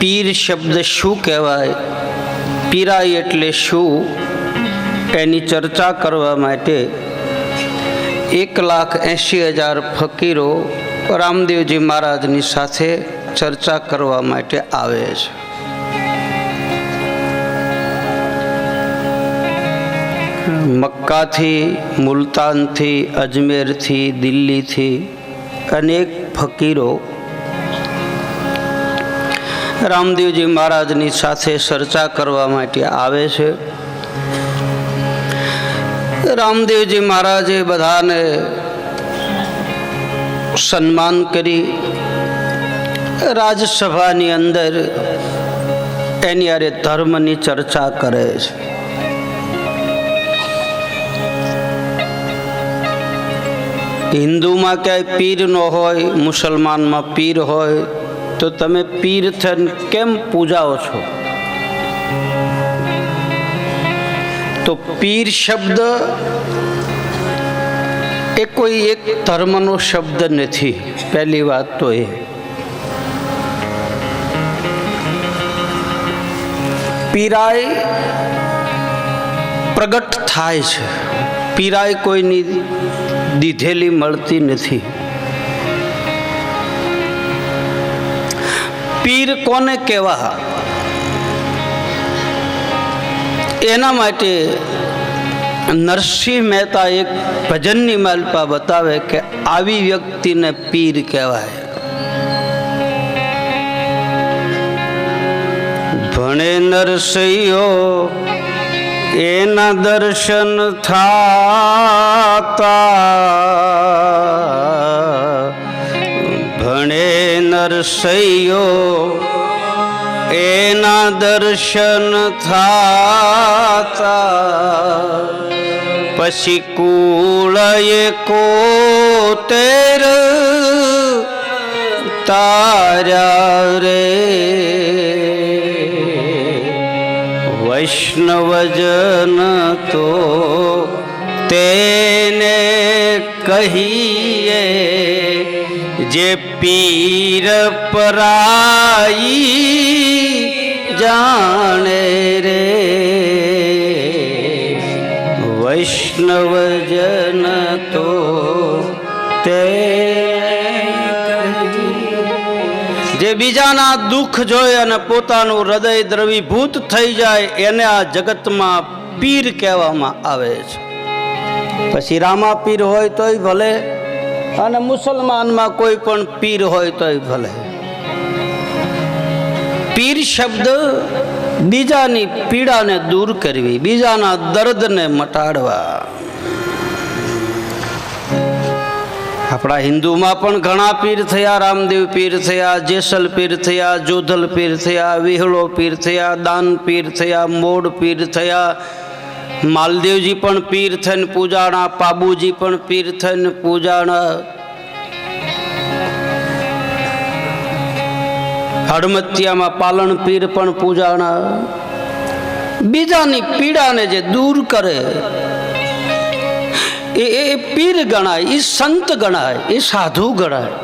પીર શબ્દ શું કહેવાય, પીરાઈ એટલે શું, એની ચર્ચા કરવા માટે 1,80,000 ફકીરો રામદેવજી મહારાજની સાથે ચર્ચા કરવા માટે આવે છે. મક્કાથી, મુલતાનથી, અજમેરથી, દિલ્હીથી અનેક ફકીરો રામદેવજી મહારાજની સાથે ચર્ચા કરવા માટે આવે છે. રામદેવજી મહારાજે બધાને સન્માન કરી રાજસભાની અંદર એની અરે ધર્મની ચર્ચા કરે છે. હિન્દુમાં ક્યાંય પીર ન હોય, મુસલમાનમાં પીર હોય, તો તમે પીર થઈને કેમ પૂજાઓ છો? તો પીર શબ્દ એ કોઈ એક ધર્મનો શબ્દ નથી. પહેલી વાત તો એ. પીરાય પ્રગટ થાય છે. પીરાય કોઈની દીધેલી મળતી નથી. પીર કોને કહેવા, એના માટે નરસિંહ મહેતા એક ભજનની માલપા બતાવે કે આવી વ્યક્તિને પીર કહેવાય. ભણે નરસૈયો એના દર્શન થાતા, ભણે નરસૈયો એના દર્શન થાતા, પછી કુળએ કોતેર તાર્યા રે, વૈષ્ણવજન તો તેને કહીએ, જે પીર પરાઈ જાણે રે, વૈષ્ણવજન તો તે જે બીજાના દુઃખ જોઈ અને પોતાનું હૃદય દ્રવીભૂત થઈ જાય એને આ જગતમાં પીર કહેવામાં આવે છે. પછી રામા પીર હોય તોય ભલે, અને મુસલમાનમાં કોઈ પણ પીર હોય તોય ભલે. પીર શબ્દ બીજાની પીડાને દૂર કરવી, બીજાના દર્દને મટાડવા. આપણા હિન્દુમાં પણ ઘણા પીર થયા. રામદેવ પીર થયા, જેસલ પીર થયા, જોધલ પીર થયા, વિહળો પીર થયા, દાન પીર થયા, મોડ પીર થયા, માલદેવજી પણ પીર થઈને પૂજાણા, પાબુજી પણ પીર થઈને પૂજાણા, હડમતિયામાં પાલણ પીર પણ પૂજાણા. બીજાની પીડાને જે દૂર કરે એ પીર ગણાય, એ સંત ગણાય, એ સાધુ ગણાય.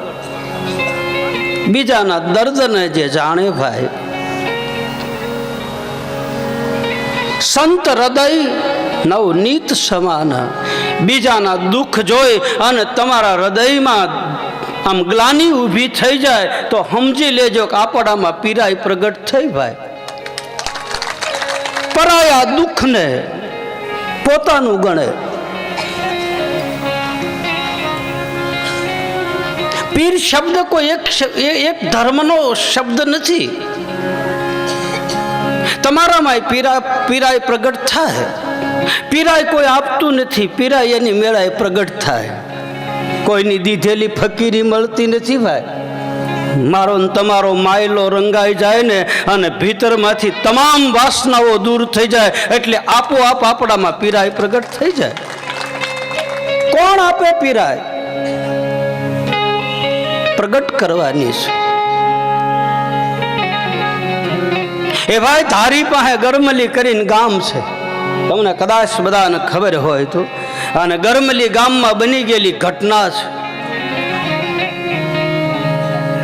બીજાના દર્દને જે જાણે ભાઈ, સંત હૃદય નવનીત સમાન. બીજાના દુઃખ જોઈ અને તમારા હૃદયમાં આમ ગ્લાની ઊભી થઈ જાય તો સમજી લેજો કે આપણામાં પીરાય પ્રગટ થઈ ભાઈ. પરાયા દુઃખને પોતાનું ગણે. પીર શબ્દ કોઈ એક ધર્મનો શબ્દ નથી. તમારામાં પીરાય પ્રગટ થાય. પીરાય કોઈ આપતું નથી, પીરાય એની મેળાએ પ્રગટ થાય. કોઈની દીધેલી ફકીરી મળતી નથી ભાઈ. મારો ને તમારો માયલો રંગાઈ જાય ને અને ભીતરમાંથી તમામ વાસનાઓ દૂર થઈ જાય એટલે આપોઆપ આપણામાં પીરાય પ્રગટ થઈ જાય. કોણ આપે પીરાય? પ્રગટ કરવાની છે. એ ભાઈ ધારી પાસે ગરમલી કરીને ગામ છે, તમને કદાચ બધાને ખબર હોય તો. અને ગરમલી ગામમાં બની ગયેલી ઘટના છે.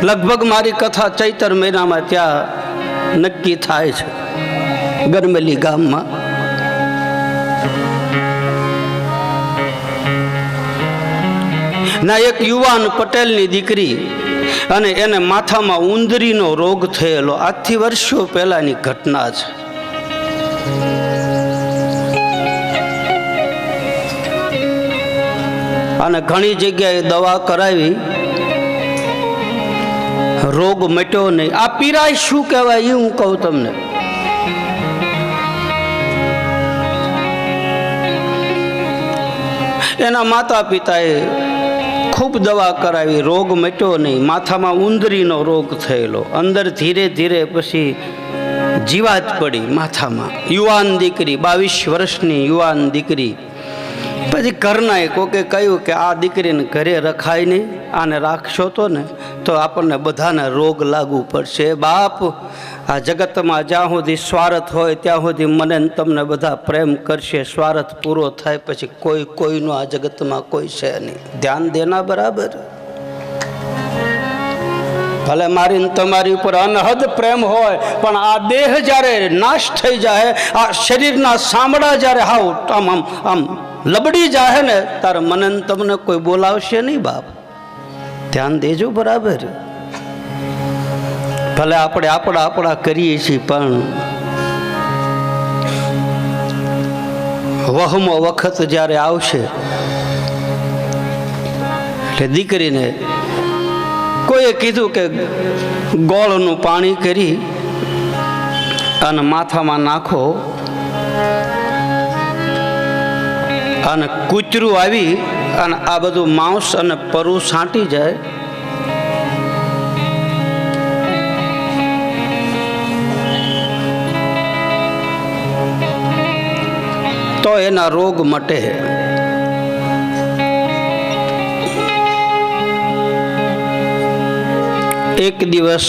લગભગ મારી કથા ચૈતર મહિનામાં ત્યાં નક્કી થાય છે ગરમેલી ગામમાં. ના એક યુવાન પટેલની દીકરી અને એને માથામાં ઉંદરીનો રોગ થયેલો. આજથી વર્ષો પહેલાની ઘટના છે. અને ઘણી જગ્યાએ દવા કરાવી, રોગ મટ્યો નહીં. આ પીરાય શું કહેવાય એ હું કહું તમને. એના માતા પિતાએ ખૂબ દવા કરાવી, રોગ મટ્યો નહીં. માથામાં ઉંદરીનો રોગ થયેલો. અંદર ધીરે ધીરે પછી જીવાત પડી માથામાં. યુવાન દીકરી, 22 વર્ષની યુવાન દીકરી. પછી ઘરનાએ કોકે કહ્યું કે આ દીકરીને ઘરે રખાય નહીં, આને રાખશો તો ને તો આપણને બધાને રોગ લાગુ પડશે. બાપ, આ જગતમાં જ્યાં સુધી સ્વાર્થ હોય ત્યાં સુધી મને તમને બધા પ્રેમ કરશે. સ્વાર્થ પૂરો થાય પછી કોઈનું આ જગતમાં કોઈ છે નહીં. ધ્યાન દેના બરાબર. ભલે મારી તમારી ઉપર અનહદ પ્રેમ હોય, પણ આ દેહ જ્યારે નાશ થઈ જાય, આ શરીરના સાંભળા જ્યારે હાવ આમ લબડી જાય ને, તારે મને તમને કોઈ બોલાવશે નહીં. બાપ, ધ્યાન દેજો બરાબર. ભલે આપણે આપણા કરીએ છીએ, પણ વહમો વખત જ્યારે આવશે એટલે દીકરીને કોઈએ કીધું કે ગોળનું પાણી કરી અને માથામાં નાખો, અને કૂતરું આવી અને આ બધું માંસ અને પરુ છાંટી જાય. તો એના રોગ મટે. એક દિવસ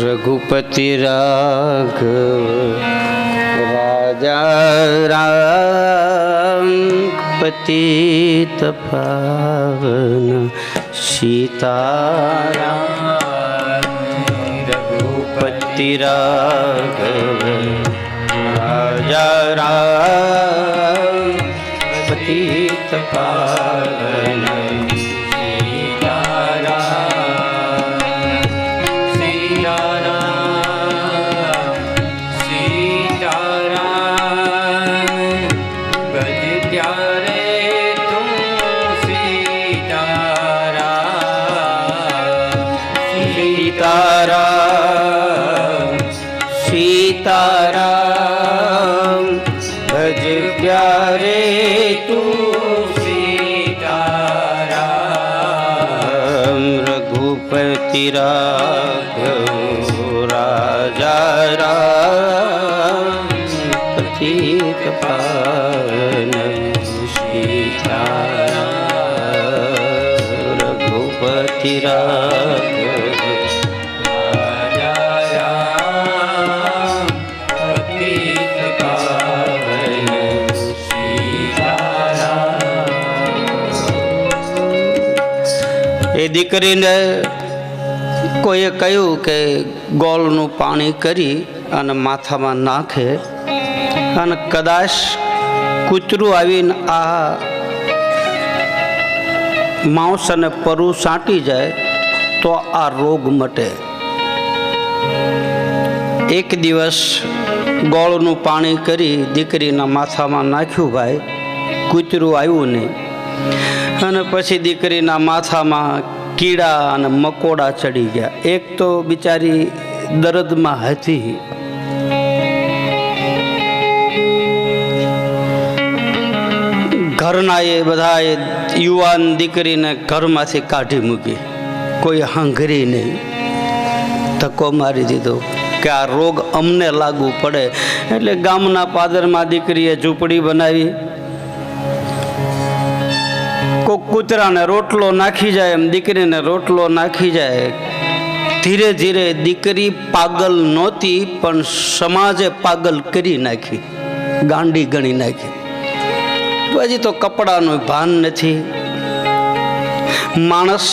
रघुपति राघव राजा राम पतित पावन सीताराम. रघुपति राघव राजा राम पतित पावन सीताराम भज प्यारे तू सीताराम. रघुपति राघव राजा राम पतित पावन सीताराम. रघुपति राघव એ દીકરીને કોઈએ કહ્યું કે ગોળનું પાણી કરી અને માથામાં નાખે, અને કદાચ કૂતરું આવીને આ માંસ અને પરુ સાંટી જાય તો આ રોગ મટે. એક દિવસ ગોળનું પાણી કરી દીકરીના માથામાં નાખ્યું. ભાઈ, કૂતરું આવ્યું નહીં. અને પછી દીકરીના માથામાં કીડા અને મકોડા ચડી ગયા. એક તો બિચારી દર્દમાં હતી. ઘરના એ બધા યુવાન દીકરીને ઘરમાંથી કાઢી મૂકી, કોઈ હાંઘરી નહીં, ધક્કો મારી દીધો કે આ રોગ અમને લાગુ પડે. એટલે ગામના પાદરમાં દીકરીએ ઝૂંપડી બનાવી, કોક કૂતરાને રોટલો નાખી જાય એમ દીકરીને રોટલો નાખી જાય. ધીરે ધીરે દીકરી પાગલ નહોતી, પણ સમાજે પાગલ કરી નાખી, ગાંડી ગણી નાખી. હજી તો કપડાનું ભાન નથી. માણસ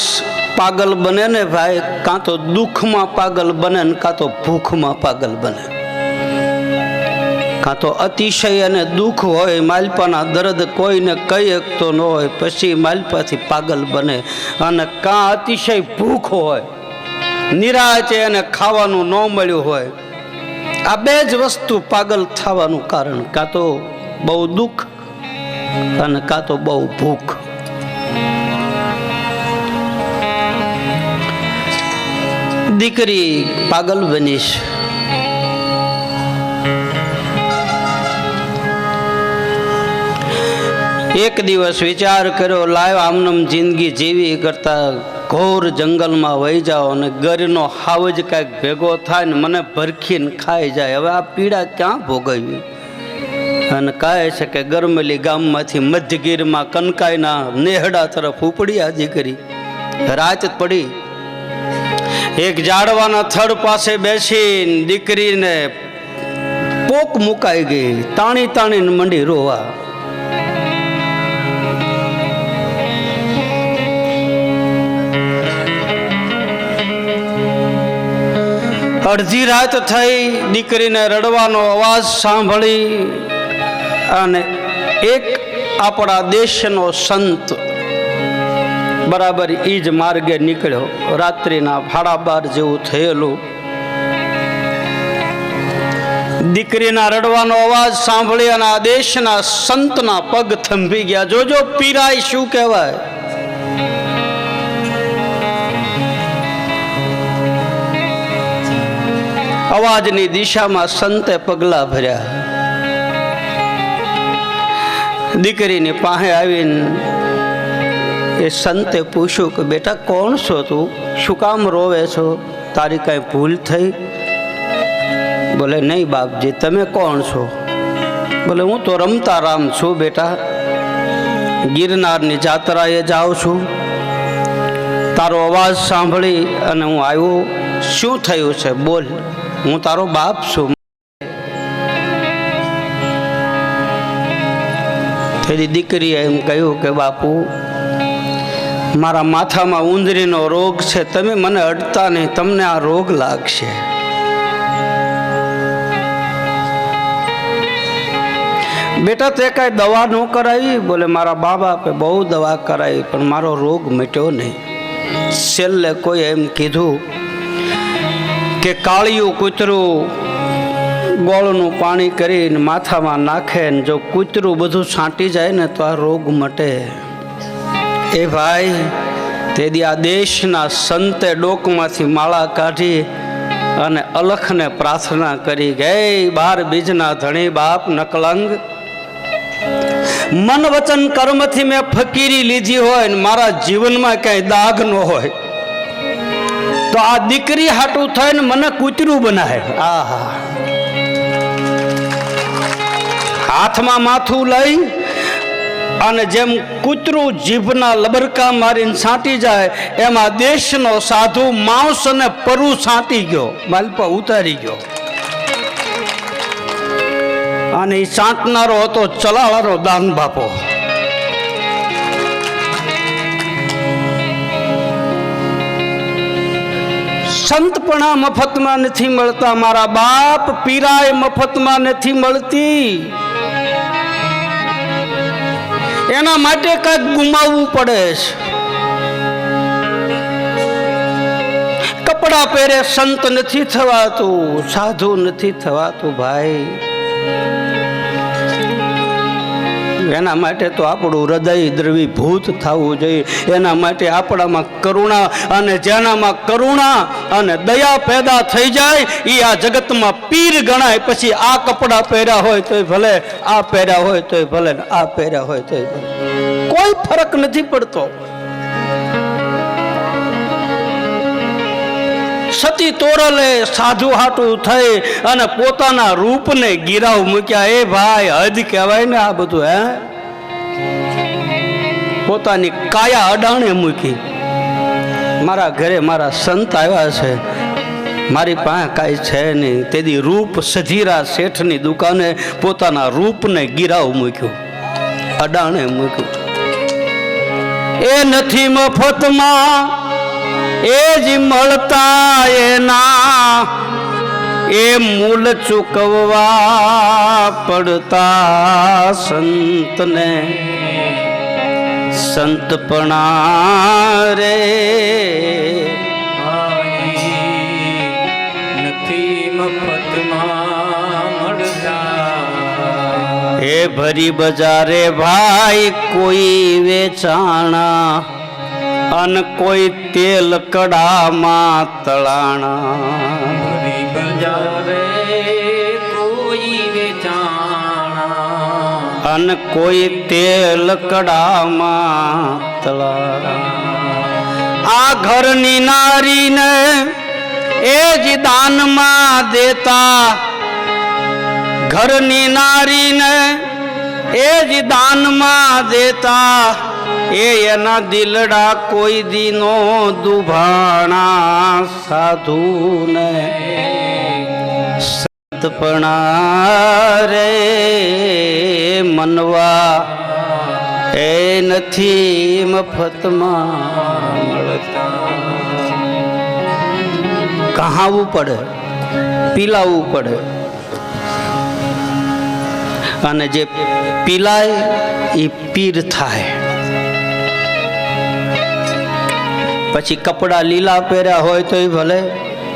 પાગલ બને ને ભાઈ, કાં તો દુઃખમાં પાગલ બને ને કાં તો ભૂખમાં પાગલ બને. કાં તો અતિશય અને દુઃખ હોય, માલપાના દર્દ કોઈને કહી શકતો ન હોય, પછી માલપાથી પાગલ બને. અને કાં અતિશય ભૂખ હોય, નિરાચે અને ખાવાનું ન મળ્યું હોય. આ બે જ વસ્તુ પાગલ થવાનું કારણ, કાં તો બહુ દુઃખ અને કાં તો બહુ ભૂખ. દીકરી પાગલ બનીશ. એક દિવસ વિચાર કર્યો, લાવ આમનમ જિંદગી જીવી કરતા ઘોર જંગલમાં વહી જાઓ અને ગરનો હાવજ કાંઈક ભેગો થાય ને મને ભરખીને ખાઈ જાય. હવે આ પીડા ક્યાં ભોગવવી? અને કહે છે કે ગરમેલી ગામમાંથી મધ્યગીરમાં કનકાઈના નેહડા તરફ ઉપડી આ દીકરી. રાત પડી, એક ઝાડવાના થડ પાસે બેસીને દીકરીને પોક મુકાઈ ગઈ. તાણી તાણીને મંડી રોવા. અડધી રાત થઈ, દીકરીને રડવાનો અવાજ સાંભળી અને એક આપણા દેશનો સંત બરાબર એ જ માર્ગે નીકળ્યો. રાત્રિના 12:30 જેવું થયેલું. દીકરીના રડવાનો અવાજ સાંભળી અને આ દેશના સંતના પગ થંભી ગયા. જોજો પીરાય શું કહેવાય. અવાજની દિશામાં સંતે પગલા ભર્યા. દીકરીની પાસે આવીને એ સંતે પૂછ્યું કે બેટા કોણ છો તું? શું કામ રોવે છો? તારી કાંઈ ભૂલ થઈ? બોલે નહીં બાપજી, તમે કોણ છો? બોલે હું તો રમતા રામ છું બેટા, ગિરનારની જાત્રાએ જાઉં છું. તારો અવાજ સાંભળી અને હું આવ્યો. શું થયું છે બોલ, હું તારો બાપ છું. તેથી દીકરીએ એમ કહ્યું કે બાપુ, મારા માથામાં ઉંદરીનો રોગ છે, તમે મને અડતા નહીં, તમને આ રોગ લાગશે. બેટા તે કાંઈ દવા ન કરાવી? બોલે મારા બા બાપે બહુ દવા કરાવી પણ મારો રોગ મટ્યો નહીં. છેલ્લે કોઈ એમ કીધું કે કાળિયું કૂતરું ગોળનું પાણી કરીને માથામાં નાખે ને જો કૂતરું બધું છાંટી જાય ને તો આ રોગ મટે. એ ભાઈ, તેથી આ દેશના સંતે ડોકમાંથી માળા કાઢી અને અલખને પ્રાર્થના કરી કે 12 બીજના ધણી બાપ નકલંગ, મન વચન કર્મથી મેં ફકીરી લીધી હોય ને મારા જીવનમાં કઈ દાગ ન હોય તો આ દીકરી હાટું થઈને મને કૂતરું બનાવે. આહા, હાથમાં માથું લઈ અને જેમ કૂતરું જીભના લબરકા મારીને છાંટી જાય એમાં દેશનો સાધુ માંસ અને પરુ છાંટી ગયો, માલપા ઉતારી ગયો. અને એ છાંટનારો હતો ચલાળાનો દાન બાપો. સંતપણા મફતમાં નથી મળતા મારા બાપ, પીરાય મફતમાં નથી મળતી. એના માટે કંઈક ગુમાવવું પડે છે. કપડા પહેરે સંત નથી થવાતું, સાધુ નથી થવાતું ભાઈ. એના માટે તો આપણું હૃદય દ્રવીભૂત થવું જોઈએ. એના માટે આપણામાં કરુણા, અને જેનામાં કરુણા અને દયા પેદા થઈ જાય એ આ જગતમાં પીર ગણાય. પછી આ કપડાં પહેર્યા હોય તોય ભલે, આ પહેર્યા હોય તોય ભલે, આ પહેર્યા હોય તોય ભલે, કોઈ ફરક નથી પડતો. સતી તોરલે સાધુ હાટું થઈ અને પોતાના રૂપને ગિરાવ મૂક્યા. એ ભાઈ હદ કહેવાય ને આ બધું. હે, પોતાની કાયા અડાણે મૂકી. મારા ઘરે મારા સંત આવ્યા છે, મારી પાસે કાંઈ છે નહીં. તેથી રૂપ સધીરા શેઠની દુકાને પોતાના રૂપને ગિરાવ મૂક્યું, અડાણે મૂક્યું. એ નથી મફતમાં એ જ મળતા એના, એ મૂલ ચૂકવવા પડતા સંતને. સંતપણા રે નથી મફતમાં મળતા. એ ભરી બજારે ભાઈ કોઈ વેચાણા, અને કોઈ તેલ કડામાં તળાણા. ભરી બજારે કોઈ વેચાણા, અને કોઈ તેલ કડામાં તળાણા. આ ઘરની નારીને એ જ દાનમાં દેતા, ઘરની નારીને એ જ દાનમાં દેતા. એ એના દિલડા કોઈ દીનો દુભાણા સાધુને. સંતપણા રે મનવા એ નથી મફતમાં મળતા. કહાવવું પડે, પીલાવવું પડે. અને જે પીલાય એ પીર થાય. પછી કપડા લીલા પહેર્યા હોય તોય ભલે,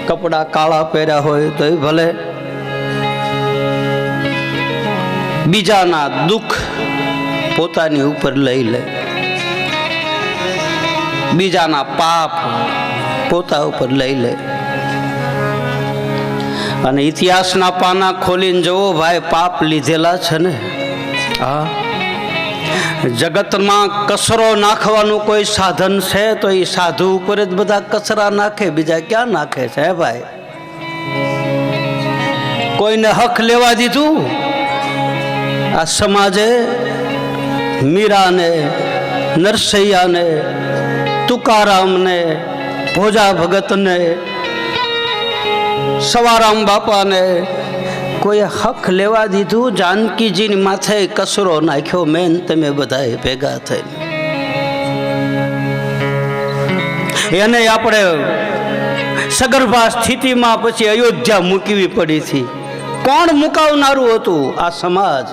કપડા કાળા પહેર્યા હોય તોય ભલે, બીજાના દુઃખ પોતાની ઉપર લઈ લે, બીજાના પાપ પોતા ઉપર લઈ લે. અને ઇતિહાસના પાના ખોલીને જુઓ ભાઈ, પાપ લીધેલા છે ને. હા, જગતમાં કચરો નાખવાનું કોઈ સાધન છે તો એ સાધુ ઉપર જ બધા કચરા નાખે, બીજા ક્યાં નાખે છે? હે ભાઈ, કોઈને હક લેવા દીધું? આ સમાજે મીરાને, નરસૈયાને, તુકારામને, ભોજા ભગતને, સવારામ બાપાને કોઈ હક લેવા દીધું? જાનકીજીની માથે કચરો નાખ્યો મેન તમે બધા ભેગા થઈને. એને આપણે સગર્ભા સ્થિતિમાં પછી અયોધ્યા મૂકવી પડી હતી. કોણ મુકાવનારું હતું? આ સમાજ.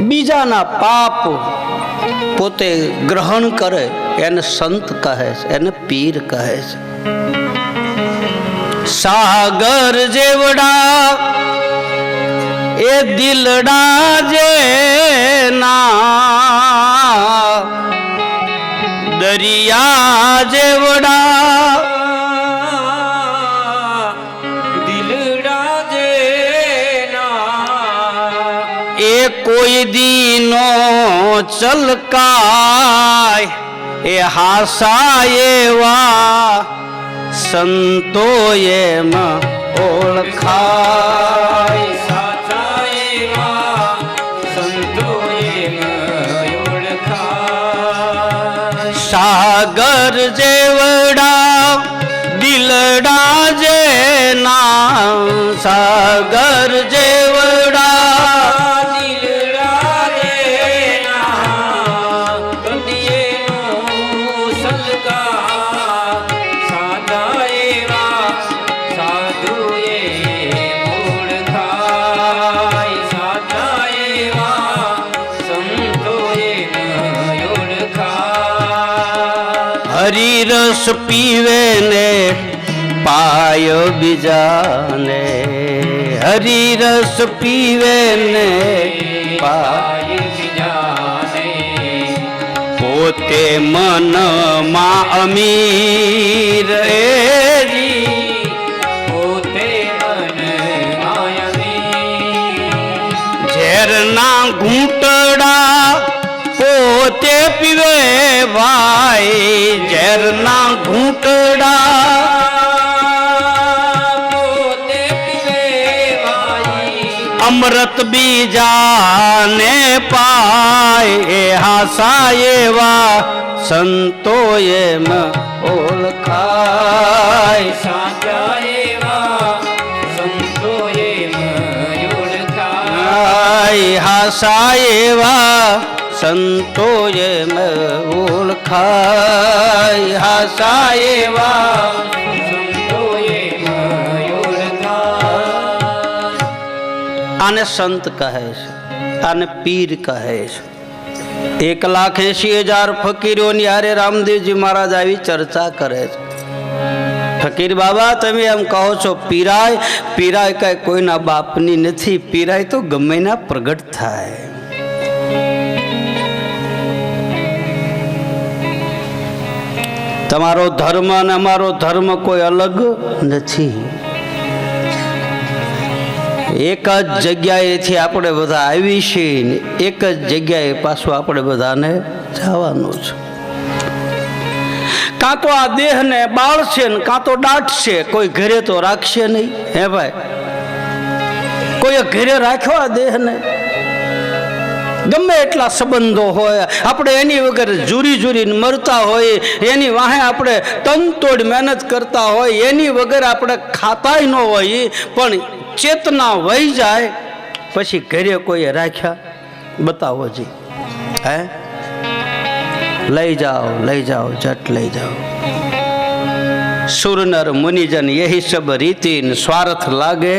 બીજાના પાપ પોતે ગ્રહણ કરે એને સંત કહે છે, એને પીર કહે છે. સાગર જેવડા એ દિલડા જેના, દરિયા જેવડા દિલડા જેના, એ કોઈ દીનો ચલકાય, એ હાસા એવા સંતો એમ ઓળખાય. સાચા એવા સંતો એમ ઓળખાય. સાગર જેવડા દિલડા જેના, સાગર જેવડા હરિરસ પીવે ને પાય બીજાને. હરી રસ પીવે ને પાય બીજાને પોતે મનમાં અમીર એજી પોતે મન માયમી ઝેરના ઘૂંટડા પોતે પીવે ભાઈ ઝેરના ઘૂંટડા પોતે પીવે વાઈ અમૃત બીજાને પાય હાસા એવા સંતો એમ ઓળખાય સાચા એવા સંતોએ ઓળખાય આય હાસા એવા સંતો એમ ઓળખાય હાસા એવા સંતોએ ઓળખાય આને સંત કહે છે આને પીર કહે છે 1,80,000 ફકીરોની હારે રામદેવજી મહારાજ આવી ચર્ચા કરે છે. ફકીર બાબા તમે એમ કહો છો પીરાય પીરાય કઈ કોઈના બાપની નથી, પીરાય તો ગમે ના પ્રગટ થાય. તમારો ધર્મ અને અમારો ધર્મ કોઈ અલગ નથી. એક જ જગ્યાએથી આપણે બધા આવી છીએ ને એક જ જગ્યાએ પાછું આપણે બધાને જવાનું છે. કાં તો આ દેહને બાળશે ને કાં તો દાટશે, કોઈ ઘરે તો રાખશે નહીં. હે ભાઈ, કોઈ ઘરે રાખ્યો આ દેહને? ગમે એટલા સંબંધો હોય, આપણે એની વગર જુરીને મરતા હોય, એની વાહે આપણે તનતોડ મહેનત કરતા હોય, એની વગર આપણે ખાતાય ન હોય, પણ ચેતના વહી જાય પછી ઘરે કોઈએ રાખ્યા? બતાવો જી. હે, લઈ જાઓ જટ લઈ જાઓ. સુરનર મુનિજન યહી સબ રીતિ, સ્વાર્થ લાગે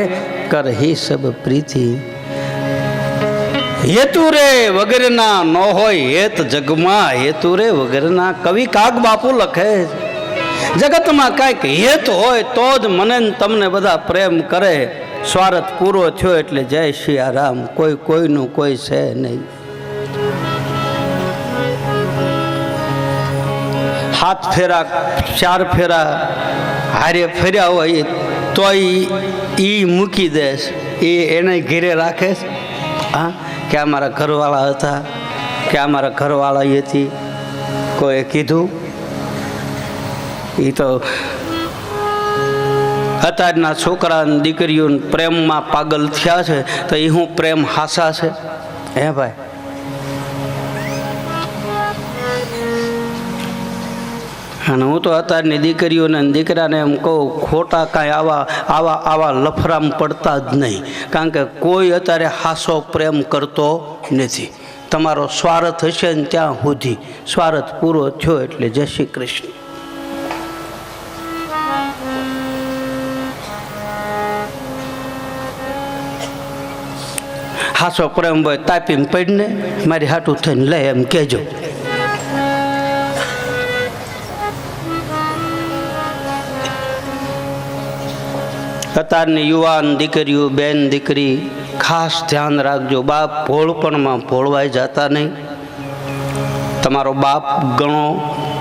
કર હી સબ પ્રીતિ. હેતુ રે વગરના ન હોય હેત જગમાં, હેતુ રે વગરના. કવિ કાગ બાપુ લખે જગતમાં કાંઈક હેત હોય તો જ મને ને તમને બધા પ્રેમ કરે. સ્વાર્થ પૂરો થયો એટલે જય સિયારામ, કોઈ કોઈનું કોઈ છે નહીં. હાથ ફેરા 4 ફેરા હારે ફેર્યા હોય તોય ઈ મૂકી દેશ, એને ઘેરે રાખે. હા, કે અમારા ઘરવાળા હતા, કે અમારા ઘરવાળા હતી, કોઈ કીધું? એ તો અત્યારના છોકરા દીકરીઓ પ્રેમમાં પાગલ થયા છે, તો એ હું પ્રેમ હાસા છે? હે ભાઈ, અને હું તો અત્યારની દીકરીઓને દીકરાને એમ કહું, ખોટા કાંઈ આવા લફરામ પડતા જ નહીં. કારણ કે કોઈ અત્યારે હાસો પ્રેમ કરતો નથી. તમારો સ્વાર્થ હશે ને ત્યાં સુધી. સ્વાર્થ પૂરો થયો એટલે જય શ્રી કૃષ્ણ. હાસો પ્રેમ હોય તાપીને પડીને મારી હાટું થઈને લે એમ કહેજો. અત્યારની યુવાન દીકરીઓ, બેન દીકરી, ખાસ ધ્યાન રાખજો. બાપ ભોળપણમાં ભોળવાઈ જતા નહીં. તમારો બાપ ગણો,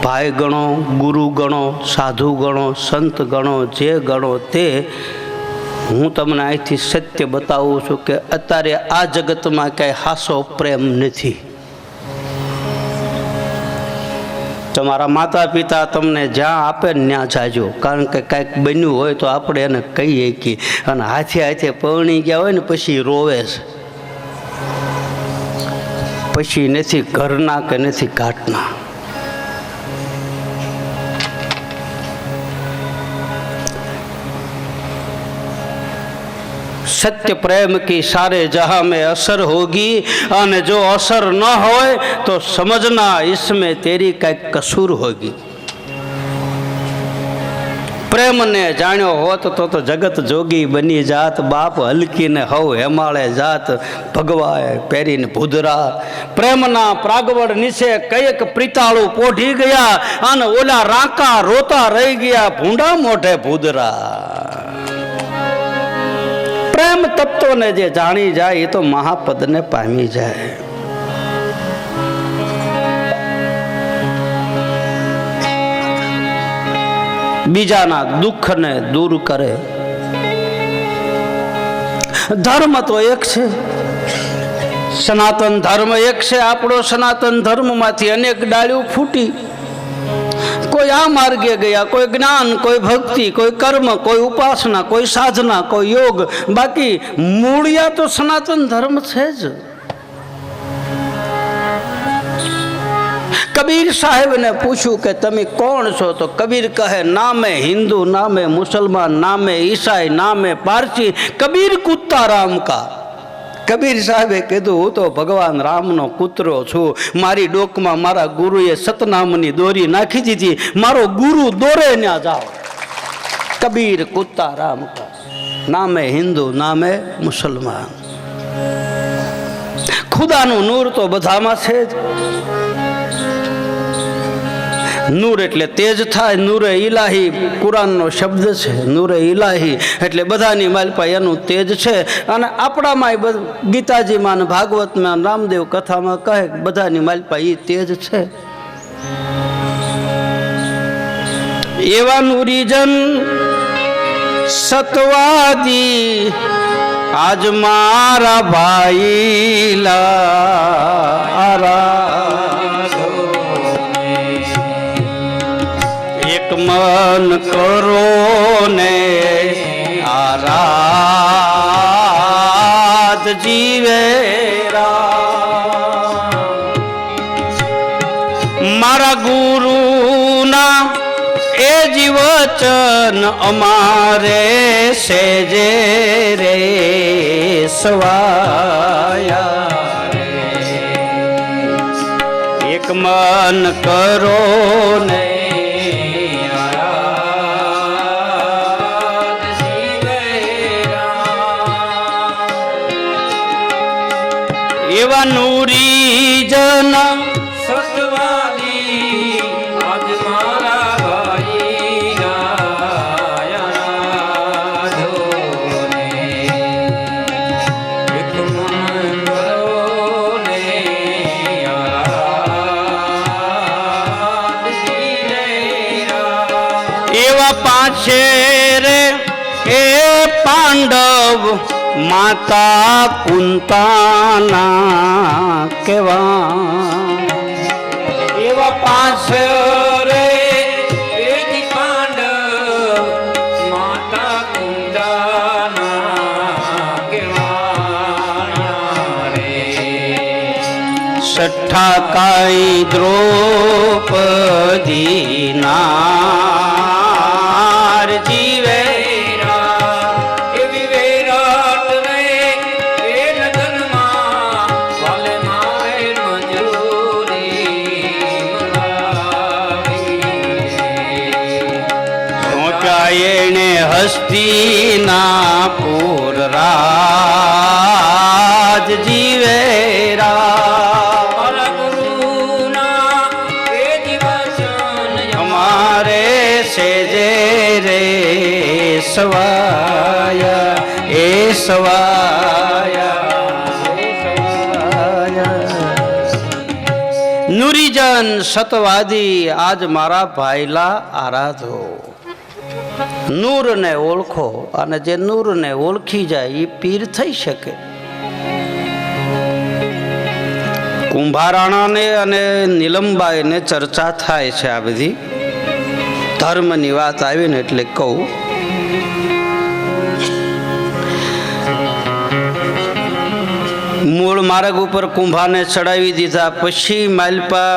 ભાઈ ગણો, ગુરુ ગણો, સાધુ ગણો, સંત ગણો, જે ગણો તે. હું તમને અહીંથી સત્ય બતાવું છું કે અત્યારે આ જગતમાં કાંઈ હાસો પ્રેમ નથી. તમારા માતા પિતા તમને જ્યાં આપે ને ત્યાં જાજો. કારણ કે કાંઈક બન્યું હોય તો આપણે એને કહીએ કે, અને હાથે પરણી ગયા હોય ને પછી રોવે છે, પછી નથી ઘરના કે નથી ઘાટના. सत्य प्रेम की सारे जहां में असर होगी, और जो असर न होए तो समझना इसमें तेरी कई कसूर होगी. प्रेम ने जाण्यो होत तो जगत जोगी बनी जात. बाप हलकी ने हव हेमाळे जात, भगवाए पेरीने भूदरा. प्रेम ना प्रागवड़ निशे कयक प्रीताळू पोढ़ी गया, अन ओला राका रोता रही गया भूंडा मोढे भूदरा. પ્રેમ તત્વને જે જાણી જાય એ તો મહાપદને પામી જાય. બીજાના દુઃખને દૂર કરે. ધર્મ તો એક છે, સનાતન ધર્મ એક છે. આપણો સનાતન ધર્મમાંથી અનેક ડાળીઓ ફૂટી. કોઈ આ માર્ગે ગયા, કોઈ જ્ઞાન, કોઈ ભક્તિ, કોઈ કર્મ, કોઈ ઉપાસના, કોઈ સાધના, કોઈ યોગ. બાકી મૂળિયા તો સનાતન ધર્મ છે જ. કબીર સાહેબને પૂછ્યું કે તમે કોણ છો? તો કબીર કહે, નામે હિન્દુ, નામે મુસલમાન, નામે ઈસાઈ, નામે પારસી, કબીર કુત્તા રામ કા. કબીર સાહેબે કીધું, હું તો ભગવાન રામનો કૂતરો છું. મારી ડોકમાં મારા ગુરુએ સતનામની દોરી નાખી દીધી. મારો ગુરુ દોરે ત્યાં જાઓ. કબીર કુત્તા રામ કા, નામે હિન્દુ, નામે મુસલમાન. ખુદાનું નૂર તો બધામાં છે જ. નૂર એટલે તેજ થાય. નૂરે ઇલાહી કુરાનનો શબ્દ છે. નૂરે ઇલાહી એટલે બધાની માલપા એનું તેજ છે. અને આપણામાં ગીતાજીમાં, ભાગવતમાં, રામદેવ કથામાં કહે બધાની માલપા એ તેજ છે. એવા નૂરીજન સતવાદી આજ મારા ભાઈલા મન કરો ને આરાધ જીવે મારા ગુરુના એ જીવચન અમારે સેજે રે સવાયા. એક મન કરો ને એવા નૂરીજન સતવાદી આજ મારા ભાઈ ગાયા ધોને એક મન કરોને આરાધ જીવેરા. એવા પાંચે રે એ પાંડવ માતા કુંતાના કેવા. એવા પાંચ રે એથી પાંડવ માતા કુંતાના કેવાના રે. છઠ્ઠા કાઈ દ્રૌપદી નાર જીવે હસ્તિનાપુર રાજ જીવેરા. અમારે સેજે રે સવાયા એ સવાયા. નુરીજન સતવાદી આજ મારા ભાઈલા આરાધો. નૂરને ઓળખો, અને જે નૂરને ઓળખી જાય એ પીર થઈ શકે. કુંભારાણાને અને નીલમબાઈને ચર્ચા થાય છે. આ બધી ધર્મની વાત આવીને એટલે કહું. મૂળ માર્ગ ઉપર કુંભાને ચડાવી દીધા. પછી માલપા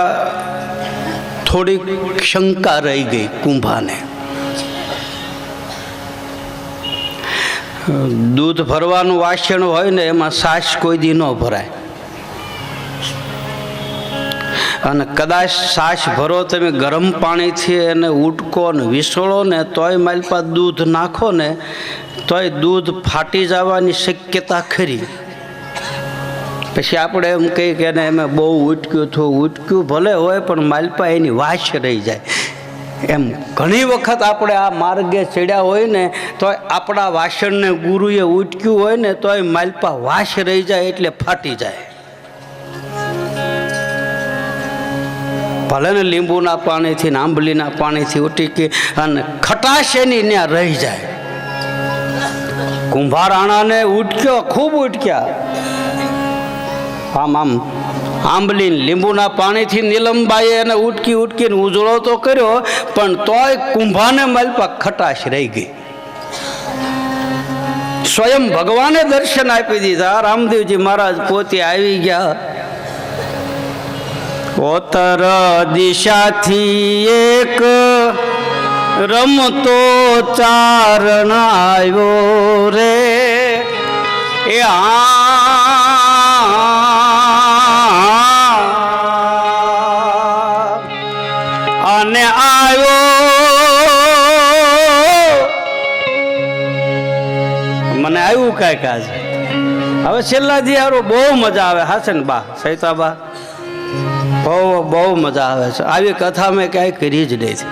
થોડીક શંકા રહી ગઈ કુંભાને. દૂધ ભરવાનું વાસણ હોય ને એમાં છાશ કોઈ દી ન ભરાય. અને કદાચ છાશ ભરો તમે ગરમ પાણીથી એને ઉટકો ને વિસળો ને તોય માલપા દૂધ નાખો ને તોય દૂધ ફાટી જવાની શક્યતા ખરી. પછી આપણે એમ કહીએ કે એને એમ બહુ ઉટક્યું થયું. ઉટક્યું ભલે હોય પણ માલપા એની વાસ રહી જાય. એમ ઘણી વખત આપણે આ માર્ગે ચડ્યા હોય ને તો આપણા વાસણને ગુરુએ ઉટક્યું હોય ને તો એ માલપા વાસ રહી જાય એટલે ફાટી જાય. ભલે ને લીંબુના પાણીથી ને આંબલીના પાણીથી ઉટકી અને ખટાશ એની ત્યાં રહી જાય. કુંભારાણાને ઉટક્યો, ખૂબ ઉટક્યા. આમ આમ આંબલી લીંબુના પાણીથી નીલમબાઈએ એને ઉટકી ઉટકીને ઉજળો તો કર્યો, પણ તોય કુંભાને માલપા ખટાશ રહી ગઈ. સ્વયં ભગવાને દર્શન આપી દીધા. રામદેવજી મહારાજ પોતે આવી ગયા. ઉત્તર દિશાથી એક રમતો ચારણ આવ્યો રે, એ અને આવ્યો મને આવ્યું કાંઈક આજ. હવે છેલ્લા દિહારો બહુ મજા આવે. હાશે ને બા સૈતાબા? બહુ મજા આવે છે. આવી કથા મેં ક્યાંય કરી જ નથી.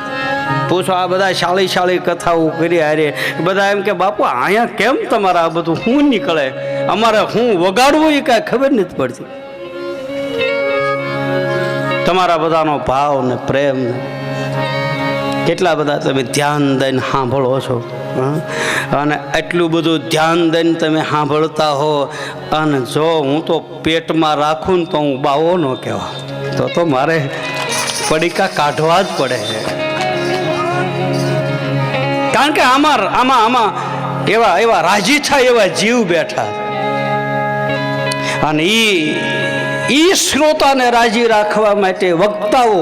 પૂછો આ બધા શાળી કથાઓ કરી હારે બધા એમ કે બાપુ અહીંયા કેમ તમારા આ બધું શું નીકળે, અમારે શું વગાડવું એ કાંઈ ખબર નથી પડતી. તમારા બધાનો ભાવ ને પ્રેમ ને કેટલા બધા તમે ધ્યાન દઈને સાંભળો છો. અને એટલું બધું ધ્યાન દઈને તમે સાંભળતા હો, અને જો હું તો પેટમાં રાખું ને તો હું બાવો ન કહેવા, તો મારે પડીકા કાઢવા જ પડે છે. કારણ કે આમાં એવા રાજી થાય એવા જીવ બેઠા, અને ઈ શ્રોતાને રાજી રાખવા માટે વક્તાઓ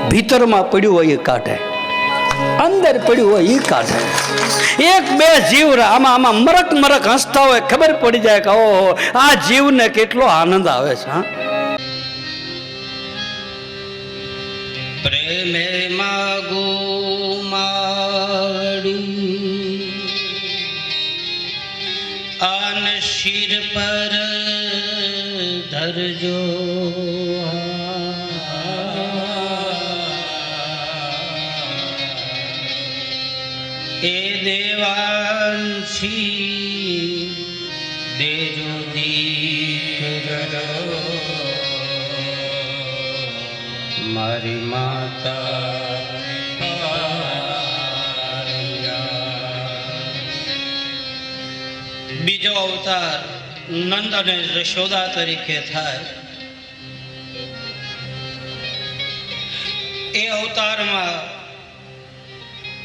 ભીતરમાં પડ્યું હોય એ કાઢે, અંદર પડ્યું હોય એ કાઢે. એક બે જીવ આમાં મરક હસતા હોય, ખબર પડી જાય કે ઓહો આ જીવને કેટલો આનંદ આવે છે. પ્રેમે માગો માડી આન શિર પર ધરજો, એ દેવાંશી દેજો દીપ મારી માતા. બીજો અવતાર નંદ અને યશોદા તરીકે થાય. એ અવતારમાં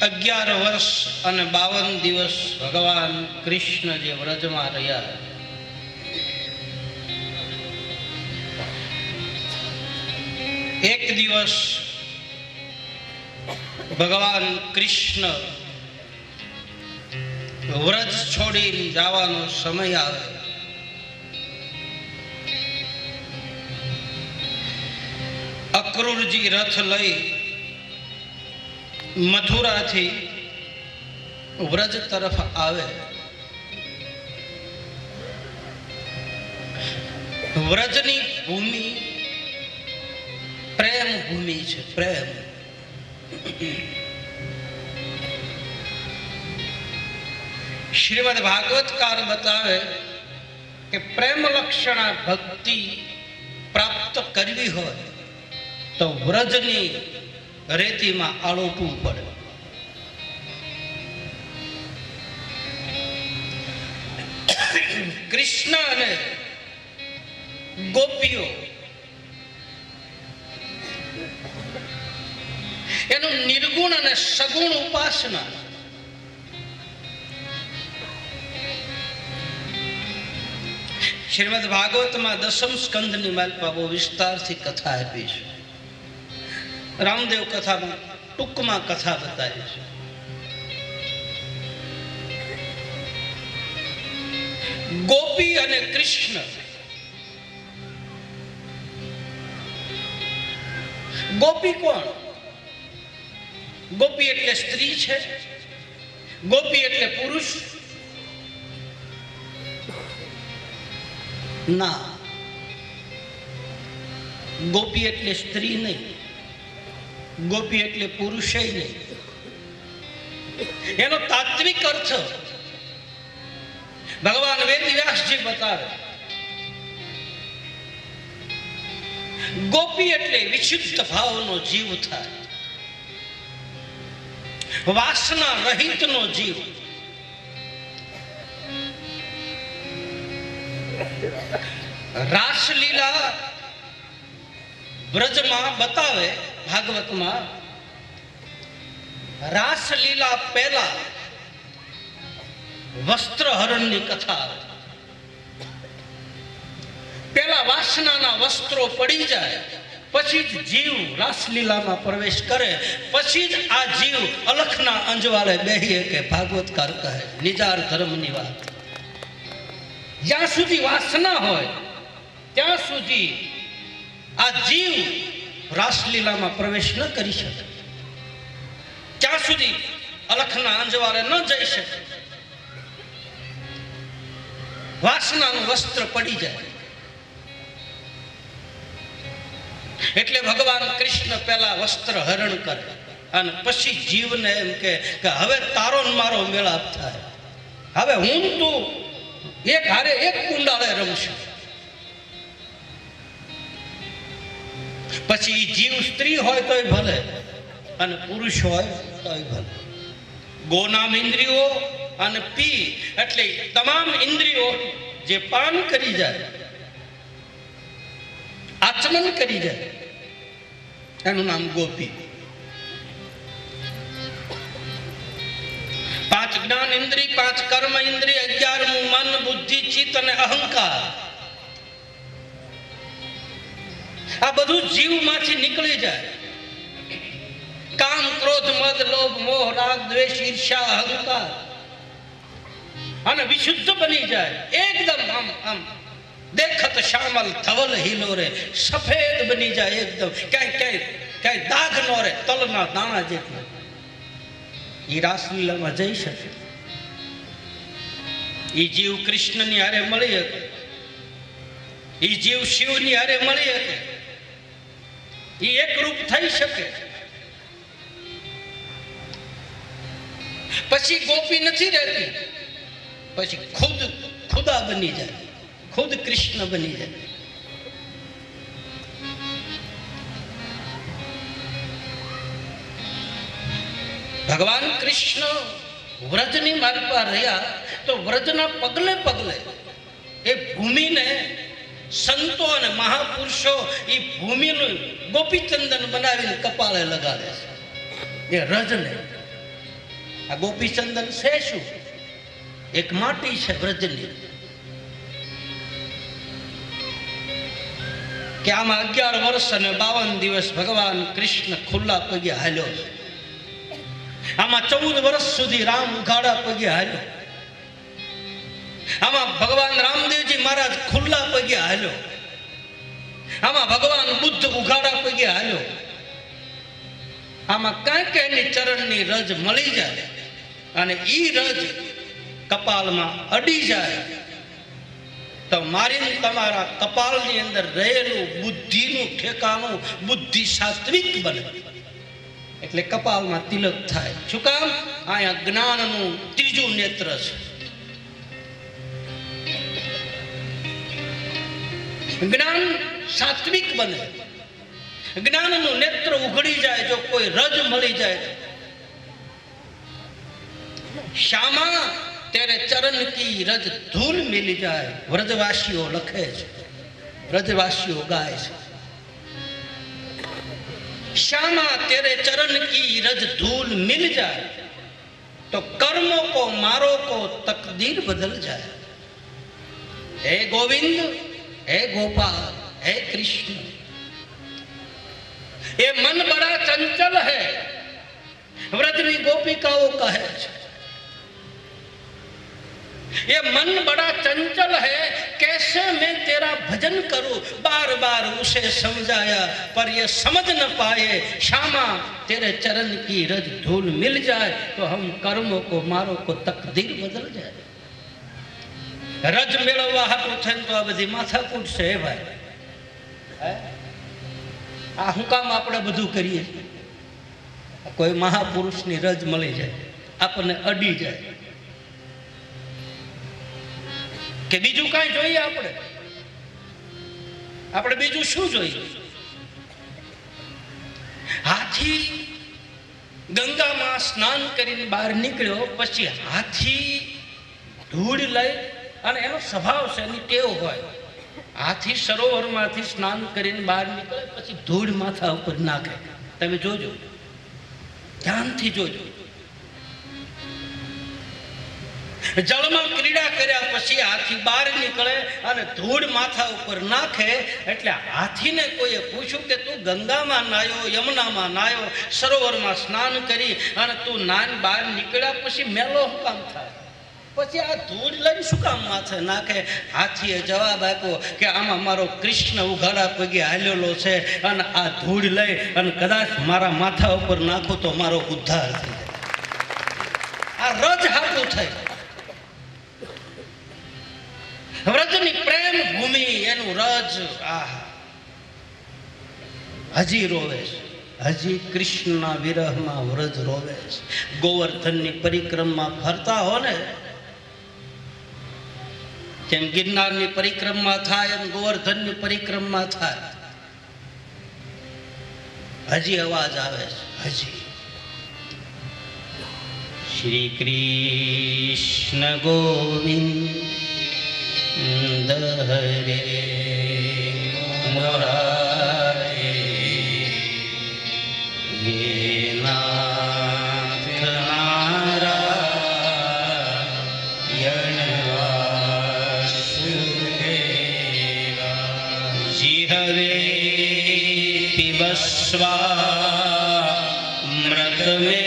11 વર્ષ અને 52 દિવસ ભગવાન કૃષ્ણ જે વ્રજમાં રહ્યા. એક દિવસ ભગવાન કૃષ્ણ વ્રજ છોડીને જવાનો સમય આવે. અક્રૂરજી રથ લઈ મથુરાથી વ્રજ તરફ આવે. વ્રજની ભૂમિ પ્રેમ ભૂમિ છે. પ્રેમ શ્રીમદ ભાગવતકાર બતાવે કે પ્રેમ લક્ષણા ભક્તિ પ્રાપ્ત કરવી હોય તો વ્રજની રેતીમાં આળોટવું પડે. કૃષ્ણ અને ગોપીઓ એનું નિર્ગુણ અને સગુણ ઉપાસના શ્રીમદ ભાગવતમાં 10મ સ્કંદની માલપા બહુ વિસ્તારથી કથા આપી છે. રામદેવ કથામાં ટૂંકમાં કથા બતાવી છે. ગોપી અને કૃષ્ણ. ગોપી કોણ? ગોપી એટલે સ્ત્રી છે? ગોપી એટલે પુરુષ? ના, ગોપી એટલે સ્ત્રી નહીં. ગોપી એટલે પુરુષય નહીં. એનો તાત્વિક અર્થ ભગવાન વેદવ્યાસજી બતાવે. ગોપી એટલે વિશુદ્ધ ભાવનો જીવ થાય, વાસના રહિતનો જીવ. રાસલીલા બ્રજમાં બતાવે ભાગવતમાં. રાસલીલા પહેલા વસ્ત્રહરણની કથા આવે. પેલા વાસનાના વસ્ત્રો પડી જાય, પછી જ જીવ રાસલીલામાં પ્રવેશ કરે, પછી જ આ જીવ અલખના અંજવાળે બેહીએ કે ભાગવતકાર કહે નિજાર ધર્મની વાત. જ્યાં સુધી વાસના હોય ત્યાં સુધી આ જીવ રાસલીલામાં પ્રવેશ ન કરી શકે, ત્યાં સુધી અલખના અંજવાળે ન જઈ શકે. વાસનાનું વસ્ત્ર પડી જાય એટલે ભગવાન કૃષ્ણ પહેલા વસ્ત્ર હરણ કરે અને પછી જીવને એમ કે હવે તારો ને મારો મેળાપ થાય, હવે હું તું એક હારે એક કુંડાળે રમશું. પછી જીવ સ્ત્રી હોય તોય ભલે અને પુરુષ હોય તોય ભલે. ગોનામ ઇન્દ્રિયો અને પી એટલે તમામ ઇન્દ્રિયો જે પાન કરી જાય, આચમન કરી જાય, એનું નામ ગોપી. 5 જ્ઞાન ઇન્દ્રિય, 5 કર્મ ઇન્દ્રિય, 11મું મન, બુદ્ધિ, ચિત્ત અને અહંકાર. આ બધું જીવમાંથી નીકળી જાય. કામ, ક્રોધ, મદ, લોભ, મોહ, રાગ, દ્વેષ, ઈર્ષ્યા, અહંકાર અને વિશુદ્ધ બની જાય. એકદમ આમ આમ દેખત શ્યામલ ધવલ હિલોરે, સફેદ બની જાય એકદમ, ક્યાંય દાગ નો રે, તલના દાણા જેટલું. એ રાસલીલામાં જઈ શકે. એ જીવ કૃષ્ણની હારે મળી શકે, એ જીવ શિવની હારે મળી શકે, એ એકરૂપ થઈ શકે. પછી ગોપી નથી રહેતી, પછી ખુદા બની જાય, ખુદ કૃષ્ણ બની જાય. ભગવાન કૃષ્ણ વ્રજની માલપા રહ્યા તો વ્રજના પગલે પગલે એ ભૂમિને સંતો અને મહાપુરુષો એ ભૂમિનું ગોપીચંદન બનાવીને કપાળે લગાડે છે. એ રજને આ ગોપીચંદન છે શું? એક માટી છે વ્રજની, કે આમાં 11 વર્ષ અને 52 દિવસ ભગવાન કૃષ્ણ ખુલ્લા પગે હાલ્યો. આમાં 14 વર્ષ સુધી રામ ઉઘાડા પગે હાલ્યો. આમાં ભગવાન રામદેવજી મહારાજ ખુલ્લા પગે હાલ્યો. આમાં ભગવાન બુદ્ધ ઉઘાડા પગે હાલ્યો. આમાં કાંઈક એની ચરણની રજ મળી જાય અને ઈ રજ કપાળમાં અડી જાય તો મારીને તમારા કપાળની અંદર રહેલું બુદ્ધિનું ઠેકાણું બુદ્ધિ સાત્વિક બને. એટલે કપાળમાં તિલક થાય. શું કામ? અહીંયા જ્ઞાનનું ત્રીજું નેત્ર છે. જ્ઞાન સાત્વિક બને. જ્ઞાનનું નેત્ર ઉઘડી જાય જો કોઈ રજ મળી જાય. શ્યામા तेरे चरण की रज धूल मिल जाए. व्रजवासियों लखे છે, व्रजवासियों गाय છે. श्यामा तेरे चरण की रज धूल मिल जाए तो कर्मों को मारो को तकदीर बदल जाए. हे गोविंद, हे गोपाल, हे कृष्ण. ये मन बड़ा चंचल है, व्रजनी गोपिकाओं कहे છે. ये मन बड़ा चंचल है, कैसे मैं तेरा भजन करूं. बार बार उसे समझाया पर ये समझ न पाए. श्यामा तेरे चरण की रज धूल मिल जाए तो हम कर्मों को मारो को तकदीर बदल जाए. रज मेळववा हाटू थईने तो आ बधी माथाकूट छे भाई. आ हुं काम आपणे बधुं करीए. કોઈ મહાપુરુષની રજ મળી જાય, આપણને અડી જાય કે બીજું કાંઈ જોઈએ આપણે બીજું શું જોઈએ? હાથી ગંગામાં સ્નાન કરીને બહાર નીકળ્યો પછી હાથી ધૂળ લઈ, અને એનો સ્વભાવ છે, એની ટેવ હોય, હાથી સરોવરમાંથી સ્નાન કરીને બહાર નીકળે પછી ધૂળ માથા ઉપર નાખે. તમે જોજો, ધ્યાનથી જોજો. જળમાં ક્રીડા કર્યા પછી હાથી બહાર નીકળે અને ધૂળ માથા ઉપર નાખે. એટલે હાથીને કોઈએ પૂછ્યું કે તું ગંગામાં નાયો, યમુનામાં નાયો, સરોવરમાં સ્નાન કરી અને તું નાન બહાર નીકળ્યા પછી મેલો શું કામ થાય? પછી આ ધૂળ લઈને શું કામ માથે નાખે? હાથીએ જવાબ આપ્યો કે આમાં મારો કૃષ્ણ ઉઘાડા પગે હાલેલો છે, અને આ ધૂળ લઈ અને કદાચ મારા માથા ઉપર નાખો તો મારો ઉદ્ધાર થઈ જાય. આ રજ હાથું થઈ. વ્રજની પ્રેમ ભૂમિ, એનું રજ હજી રોવે છે, હજી કૃષ્ણના વિરહમાં વ્રજ રોવે છે. ગોવર્ધનની પરિક્રમા ફરતા હો ને, જેમ ગિરનારની પરિક્રમા થાય એમ ગોવર્ધનની પરિક્રમા થાય, હજી અવાજ આવે છે, હજી. શ્રી કૃષ્ણ ગોવિંદ હરે મુરારે નાથ નારાયણ વાસુદેવા જીહવે પિબસ્વા મૃતમે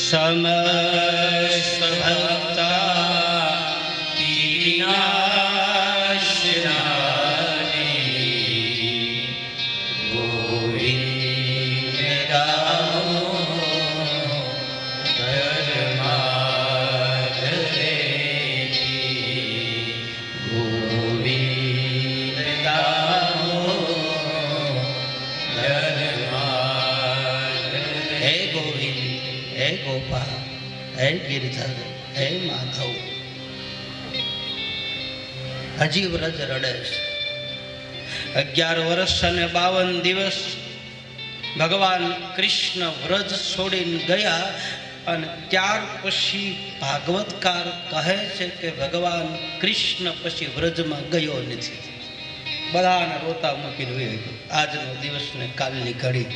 સમસ્ત ભક્તા વિનાશનાની ગોવિંદ દામો ધર્માધરે ગોવિંદ દામો ધર્માધરે. હે ગોવિંદ, હે ગોપાલ, હે ગિરધર, હે માધવ. હજી વ્રજ રડે છે. 11 વર્ષ અને 52 દિવસ ભગવાન કૃષ્ણ વ્રજ છોડીને ગયા, અને ત્યાર પછી ભાગવતકાર કહે છે કે ભગવાન કૃષ્ણ પછી વ્રજમાં ગયો નથી. બધાને રોતા મૂકીને વહી ગયો. આજનો દિવસ ને કાલની ઘડી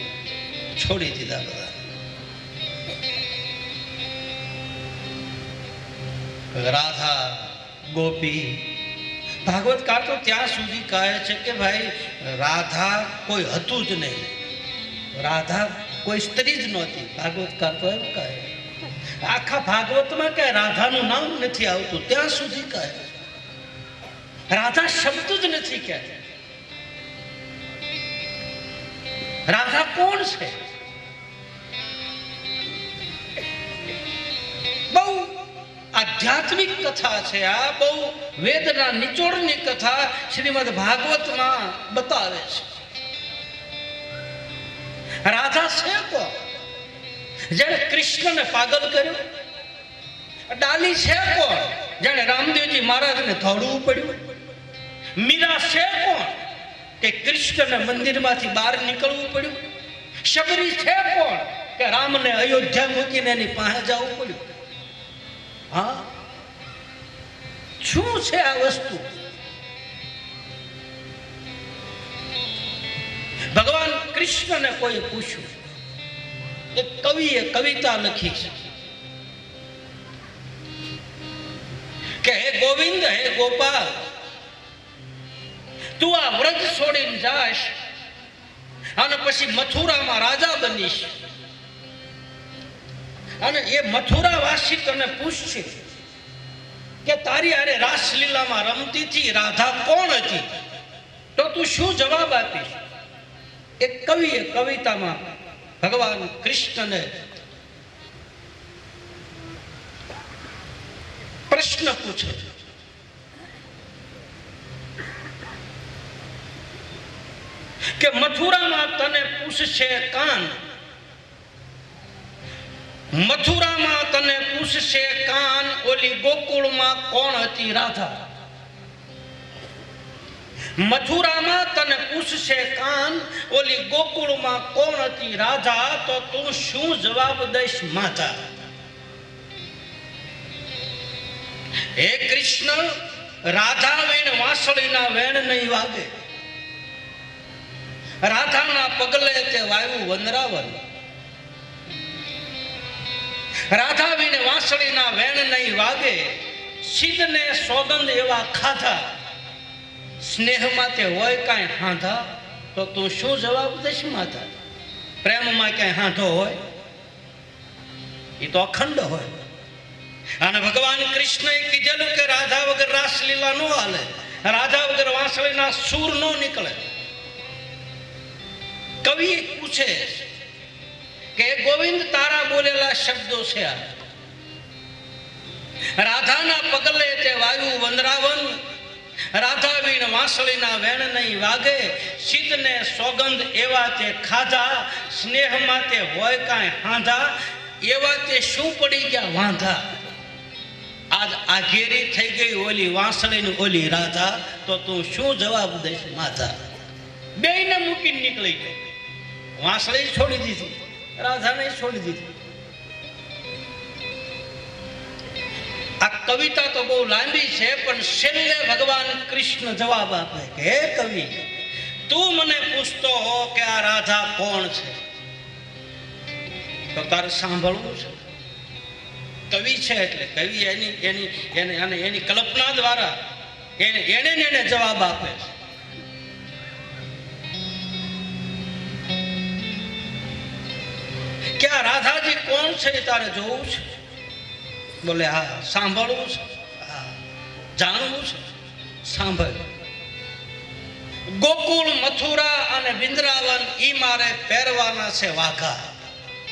છોડી દીધા બધા. રાધા ગોપી, ભાગવતકાર તો ત્યાં સુધી કહે છે કે ભાઈ રાધા કોઈ હતું જ નહીં, રાધા કોઈ સ્ત્રી જ નહોતી. ભાગવતકાર તો એમ કહે. આખા ભાગવતમાં કે રાધાનું નામ નથી આવતું ત્યાં સુધી કહે. રાધા શબ્દ જ નથી કહે. રાધા કોણ છે? બહુ આધ્યાત્મિક કથા છે આ, બહુ વેદના નિચોડની કથા શ્રીમદ ભાગવતમાં બતાવે છે. રાધા છે કોણ? જેણે કૃષ્ણને પાગલ કર્યો. ડાલી છે કોણ? જેણે રામદેવજી મહારાજને ધોડવું પડ્યું. મીરા છે કોણ? કે કૃષ્ણને મંદિરમાંથી બહાર નીકળવું પડ્યું. શબરી છે કોણ? કે રામને અયોધ્યા મૂકીને એની પાસે જવું પડ્યું. હા, શું છે આ વસ્તુ? ભગવાન કૃષ્ણને કોઈ પૂછ્યું, એક કવિએ કવિતા લખી છે કે હે ગોવિંદ, હે ગોપાલ, તું આ વ્રજ છોડીને જાશ અને પછી મથુરામાં રાજા બનીશ, અને એ મથુરા વાસી તને પૂછશે કે તારી હારે રાસલીલામાં રમતી હતી રાધા કોણ હતી, તો તું શું જવાબ આપીશ? એક કવિએ કવિતામાં ભગવાન કૃષ્ણને પ્રશ્ન પૂછે કે મથુરામાં તને પૂછશે કાન, મથુરામાં તને પૂછશે કાન, ઓલી ગોકુળમાં કોણ હતી રાધા? મથુરામાં તને પૂછશે કાન, ઓલી ગોકુળમાં કોણ હતી રાધા, તો તું શું જવાબ દઈશ માતા? હે કૃષ્ણ, રાધા વેણ વાંસળીના વેણ નહીં વાગે, રાધાના પગલે તે વાયુ વંદરાવન, રાધા વિને વાંસળીના વેણ નહીં વાગે, સિદ્ધને સોગંદ એવા ખાધા, સ્નેહમાં તે હોય કાંઈ હાંધા, તો તું શું જવાબ દઈશ માતા? પ્રેમમાં ક્યાંય હાંધો હોય? એ તો અખંડ હોય. અને ભગવાન કૃષ્ણએ કીધેલું કે રાધા વગર રાસલીલા ન હાલે, રાધા વગર વાંસળીના સૂર ન નીકળે. કવિ પૂછે કે ગોવિંદ, તારા બોલેલા શબ્દો છે આ, રાધાના પગલે તે વાયુ વંદરાવન, રાધા વીણ વાંસળીના વેણ નહીં વાગે, સિદ્ધને સોગંદ એવા તે ખાધા, સ્નેહમાં તે હોય કાંઈ હાંધા, એવા તે શું પડી ગયા વાંધા? આજ આઘેરી થઈ ગઈ ઓલી વાંસળીની ઓલી રાધા, તો તું શું જવાબ દઈશ માતા? બેયને મૂકીને નીકળી ગઈ, વાંસળી છોડી દીધી, રાધાને છોડી દીધી. આ કવિતા તો બહુ લાંબી છે, પણ છેલ્લે ભગવાન કૃષ્ણ જવાબ આપે કે હે કવિ, તું મને પૂછતો હો કે આ રાધા કોણ છે, તો તારે સાંભળવું છે. કવિ છે એટલે કવિ એની કલ્પના દ્વારા એને જવાબ આપે છે. કે આ રાધાજી કોણ છે એ તારે જોવું છે? બોલે હા. સાંભળવું છે? હા. જાણવું છે? સાંભળ. ગોકુળ, મથુરા અને વૃંદાવન ઈ મારે પહેરવાના છે વાઘા.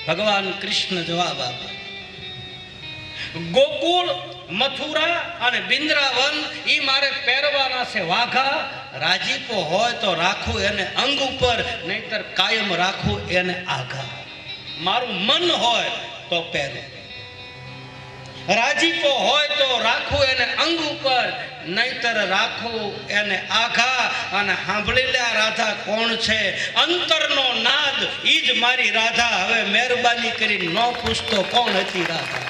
ભગવાન કૃષ્ણ જવાબ આપે, ગોકુળ, મથુરા અને વૃંદાવન ઈ મારે પહેરવાના છે વાઘા. રાજીપો હોય તો રાખું એને અંગ ઉપર, નહીતર કાયમ રાખું એને આઘા. મારું મન હોય તો પહેરું, રાજીપો હોય તો રાખું એને અંગ ઉપર, નહીતર રાખું એને આઘા. અને સાંભળી લે, રાધા કોણ છે? અંતરનો નાદ ઈ જ મારી રાધા. હવે મહેરબાની કરી ન પૂછતો કોણ હતી રાધા.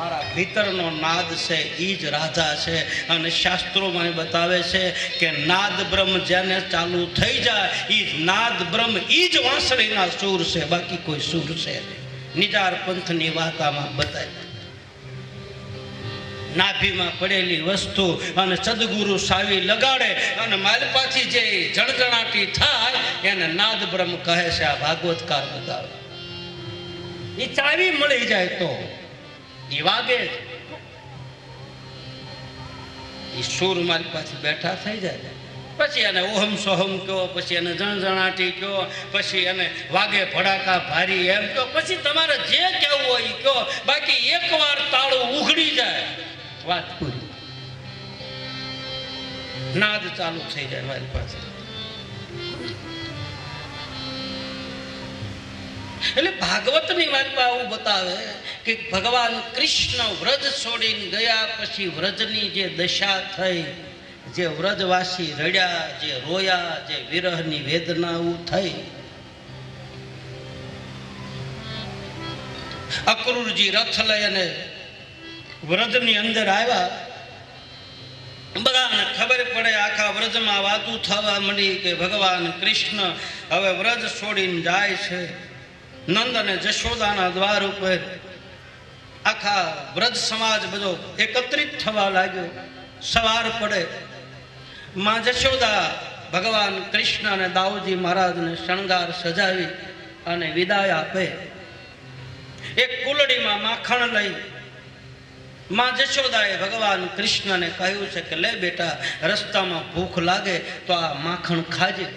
મારા ભીતરનો નાદ છે ઈ જ રાધા છે. અને શાસ્ત્રોમાં બતાવે છે કે નાદ બ્રહ્મ જેને ચાલુ થઈ જાય, ઈ જ નાદ બ્રહ્મ, ઈ જ વાંસળીના સૂર છે, બાકી કોઈ સૂર છે નહીં. નિજાર પંથની વાત આમાં બતાવી. નાભીમાં પડેલી વસ્તુ અને સદગુરુ સાવી લગાડે અને માલપાથી જે જણજણાટી થાય એને નાદ બ્રહ્મ કહે છે. આ ભાગવતકાર બતાવે. એ ચાવી મળી જાય તો એ વાગે, એ સૂર મારી પાસે બેઠા થઈ જાય. પછી એને ઓહમ સોહમ કયો, પછી એને જણજણાટી કયો, પછી એને વાગે ભડાકા ભારી એમ કયો, પછી તમારે જે કહેવું હોય એ કયો. બાકી એકવાર તાળું ઉઘડી જાય, વાત પૂરી. નાદ ચાલુ થઈ જાય મારી પાસે. એટલે ભાગવતની વાતમાં આવું બતાવે કે ભગવાન કૃષ્ણ વ્રજ છોડીને ગયા પછી વ્રજની જે દશા થઈ, જે વ્રજવાસી રડ્યા, જે રોયા, જે વિરહની વેદનાઓ થઈ. અક્રૂરજી રથ લઈ અને વ્રજની અંદર આવ્યા બધાને ખબર પડે, આખા વ્રજમાં વાતું થવા માંડી કે ભગવાન કૃષ્ણ હવે વ્રજ છોડીને જાય છે. નંદ અને જશોદાના દ્વાર ઉપર આખા વ્રજ સમાજ બધો એકત્રિત થવા લાગ્યો. સવાર પડે, માં જશોદા ભગવાન કૃષ્ણ અને દાઉજી મહારાજને શણગાર સજાવી અને વિદાય આપે. એક કુલડીમાં માખણ લઈ માં જશોદાએ ભગવાન કૃષ્ણને કહ્યું છે કે લે બેટા, રસ્તામાં ભૂખ લાગે તો આ માખણ ખાજે.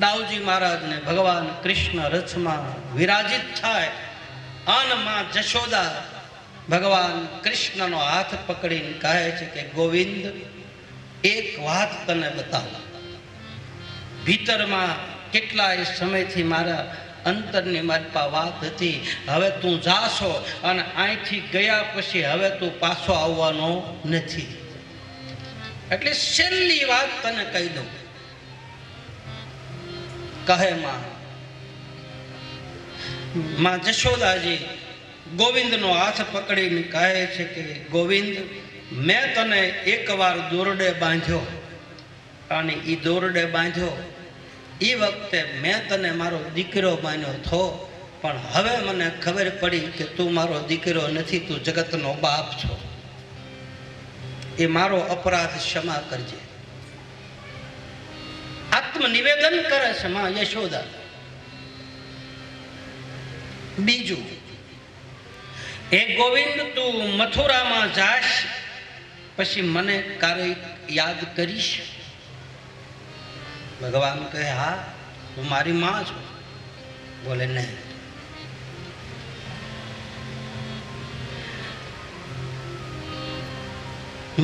દાઉજી મહારાજને ભગવાન કૃષ્ણ રથમાં વિરાજિત થાય અને માં જશોદા ભગવાન કૃષ્ણનો હાથ પકડીને કહે છે કે ગોવિંદ, એક વાત તને બતાવું. ભીતરમાં કેટલાય સમયથી મારા અંતરની મારી પાસે વાત હતી. હવે તું જાશો અને અહીંથી ગયા પછી હવે તું પાછો આવવાનો નથી. એટલે છેલ્લી વાત તને કહી દઉં. કહે માં જશોદાજી ગોવિંદનો હાથ પકડીને કહે છે કે ગોવિંદ, મેં તને એકવાર દોરડે બાંધ્યો અને એ દોરડે બાંધ્યો એ વખતે મેં તને મારો દીકરો માન્યો થો, પણ હવે મને ખબર પડી કે તું મારો દીકરો નથી, તું જગતનો બાપ છો. એ મારો અપરાધ ક્ષમા કરજે. આત્મનિવેદન કરે છે માં યશોદા. બીજું, એ ગોવિંદ, તું મથુરામાં જાશ પછી મને ક્યારે યાદ કરીશ? ભગવાન કહે હા, તું મારી માં છો. બોલે નહીં.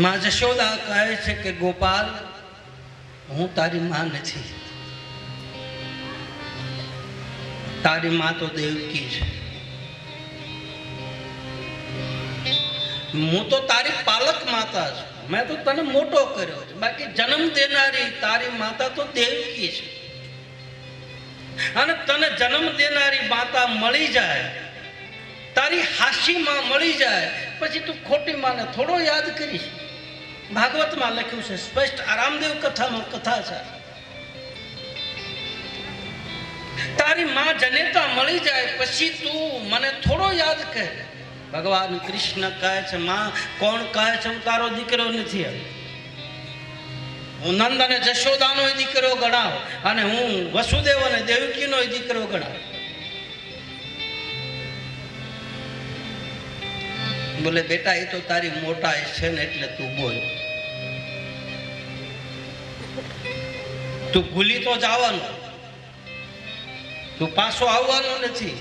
માં જશોદા કહે છે કે ગોપાલ, હું તારી માં નથી. તારી માં તો દેવકી છે. હું તો તારી પાલક માતા છું. મેં તો તને મોટો કર્યો છે. બાકી જન્મ દેનારી તારી માતા તો દેવકી છે. અને તને જન્મ દેનારી માતા મળી જાય, તારી હાશી માં મળી જાય, પછી તું ખોટી માને થોડો યાદ કરીશ? ભાગવતમાં લખ્યું છે સ્પષ્ટ, આરામદેવ કથામાં કથા છે. તારી માં જનેતા મળી જાય પછી તું મને થોડો યાદ કર. ભગવાન કૃષ્ણ કહે છે માં, કોણ કહે છે હું તારો દીકરો નથી? હું નંદ અને જશોદાનો દીકરો ગણાવ અને હું વસુદેવ અને દેવકીનો દીકરો ગણાવ. બોલે બેટા, એ તો તારી મોટાઈ છે ને એટલે તું બોલ. તું ભૂલી તો જવાનો, તું પાછો આવવાનો નથી,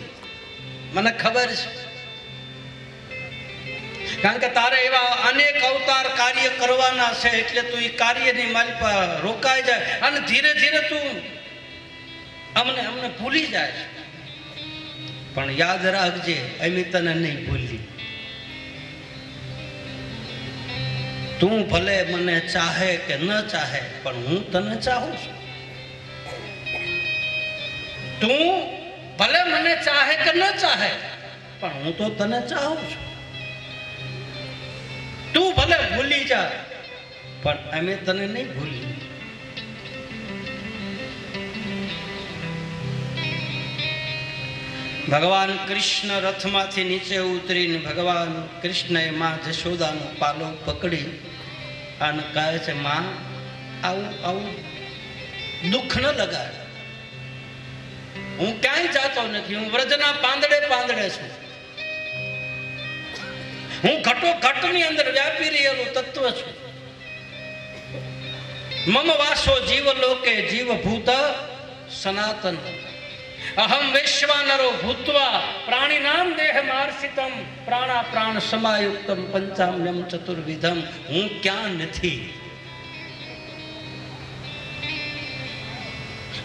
મને ખબર છે. કારણ કે તારે એવા અનેક અવતાર કાર્ય કરવાના છે, એટલે તું એ કાર્યની મારી પર રોકાઈ જાય અને ધીરે ધીરે તું અમને ભૂલી જાય. પણ યાદ રાખજે, અમે તને નહીં ભૂલી. તું ભલે મને ચાહે કે ન ચાહે, પણ હું તને ચાહું છું. તું ભલે મને ચાહે કે ન ચાહે, પણ હું તો તને ચાહું છું. તું ભલે ભૂલી જા, પણ અમે તને નહીં ભૂલી. ભગવાન કૃષ્ણ રથમાંથી નીચે ઉતરીને ભગવાન કૃષ્ણએ માં જશોદાનો પાલો પકડી અને કહે છે માં, આવું આવું દુઃખ ન લગાડ. હું ક્યાંય જાતો નથી. હું વ્રજના પાંદડે પાંદડે છું. હું ઘટોઘટની અંદર વ્યાપી રહેલું તત્વ છું. મમ વાસો જીવ લોકે જીવ ભૂત સનાતન. અહમ વૈશ્વાનરો ભૂત્વા પ્રાણીનામ દેહ માર્ષિતમ પ્રાણા પ્રાણ સમાયુક્તમ પંચામ્યમ ચતુર્વિધમ. હું ક્યાં નથી.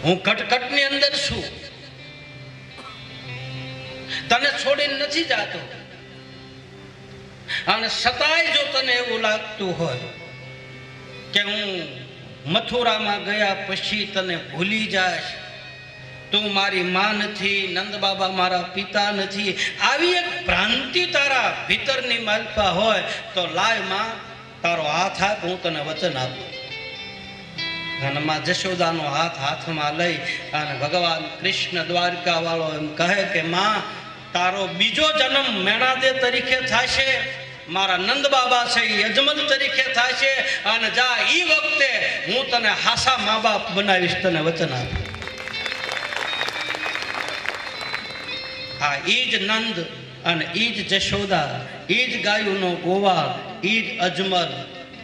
હું ઘટઘટની અંદર છું. તને છોડીને નથી જાતો. અને છતાંય જો તને એવું લાગતું હોય કે હું મથુરામાં ગયા પછી તને ભૂલી જાશ, તું મારી માં નથી, નંદ બાબા મારા પિતા નથી, આવી એક ભ્રાંતિ તારા ભીતરની માલપા હોય તો લાય માં, તારો હાથ આપ, હું તને વચન આપું. અને માં જશોદાનો હાથ હાથમાં લઈ અને ભગવાન કૃષ્ણ દ્વારકા વાળો એમ કહે કે માં, તારો બીજો જન્મ મેણાદે તરીકે થશે, મારા નંદ બાબા છે એ અજમલ તરીકે થશે, અને જા ઈ વખતે હું તને હાસા મા બાપ બનાવીશ, તને વચન આપું. આ ઈ જ નંદ અને ઈ જ જશોદા, ઈ જ ગાયુનો ગોવાળ, ઈ જ અજમલ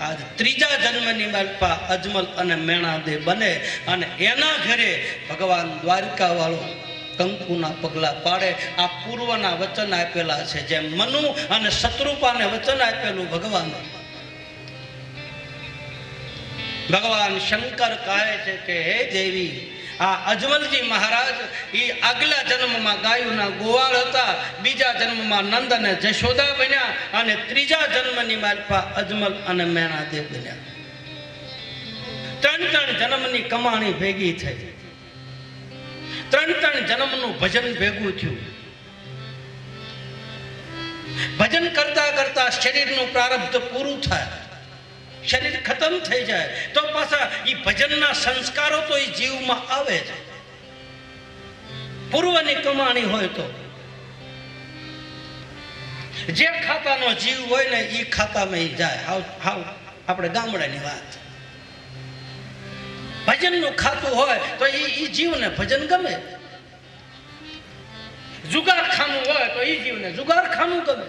આજ ત્રીજા જન્મની માલપા અજમલ અને મેણાદે બને. અને એના ઘરે ભગવાન દ્વારકા વાળો કંકુના પગલા પાડે. આ પૂર્વના વચન આપેલા છે, જેમ મનુ અને શત્રુપાને વચન આપેલું ભગવાન શંકર કહે છે કે હે દેવી, આ અજમલજી મહારાજ એ આગલા જન્મમાં ગાયુના ગોવાળ હતા, બીજા જન્મમાં નંદ અને જશોદા બન્યા, અને ત્રીજા જન્મની માલપા અજમલ અને મેણાદે બન્યા. ત્રણ જન્મની કમાણી ભેગી થઈ, ત્રણ જન્મનું ભજન ભેગું થયું. ભજન કરતા કરતા શરીરનું પ્રારબ્ધ પૂરું થાય, શરીર ખતમ થઈ જાય તો પાછા એ ભજનના સંસ્કારો તો એ જીવમાં આવે છે. પૂર્વની કમાણી હોય તો જે ખાતાનો જીવ હોય ને એ ખાતામાં એ જાય. હાવ આપણે ગામડાની વાત. ભજનનું ખાતું હોય તો એ જીવને ભજન ગમે. જુગાર ખાનું હોય તો એ જીવને જુગાર ખાનું ગમે.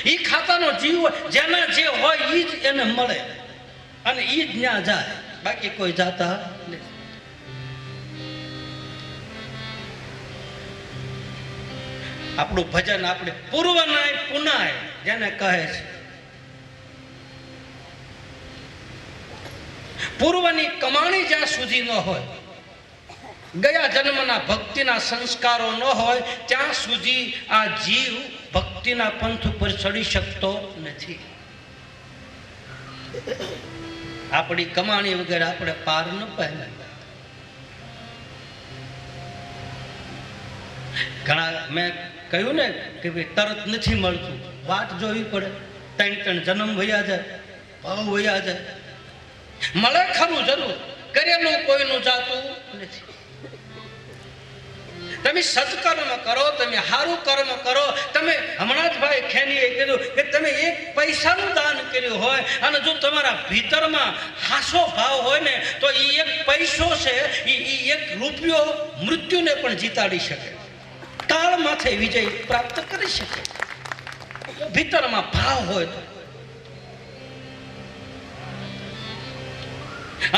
ઈ ખાતાનો જીવ હોય, જેના જે હોય ઈ જ એને મળે અને ઈ જ ન્યા જાય, બાકી કોઈ જાતા નથી. આપણું ભજન આપણે પૂર્વનાય પુનાય જેને કહે છે. પૂર્વની કમાણી જ્યાં સુધી ન હોય, ગયા જન્મના ભક્તિના સંસ્કારો ન હોય, ત્યાં સુધી આ જીવ ભક્તિના પંથ ઉપર ચડી શકતો નથી. આપણી કમાણી વગેરે આપણે પાર ન પામે. ઘણા મેં કહ્યું ને કે ભાઈ તરત નથી મળતું, વાટ જોવી પડે. ત્રણ જન્મ વયા જાય, ભાવ વયા જાય. મળે ખરું જરૂર, કરેલું કોઈનું જાતું નથી. તમે સત્કર્મ કરો, તમે સારું કર્મ કરો. તમે હમણાં જ ભાઈ ખેનીએ કીધું કે તમે એક પૈસાનું દાન કર્યું હોય અને જો તમારા ભીતરમાં હાસો ભાવ હોય ને તો એ એક પૈસો છે, એ એક રૂપિયો મૃત્યુને પણ જીતાડી શકે, કાળ માથે વિજય પ્રાપ્ત કરી શકે. ભીતરમાં ભાવ હોય તો.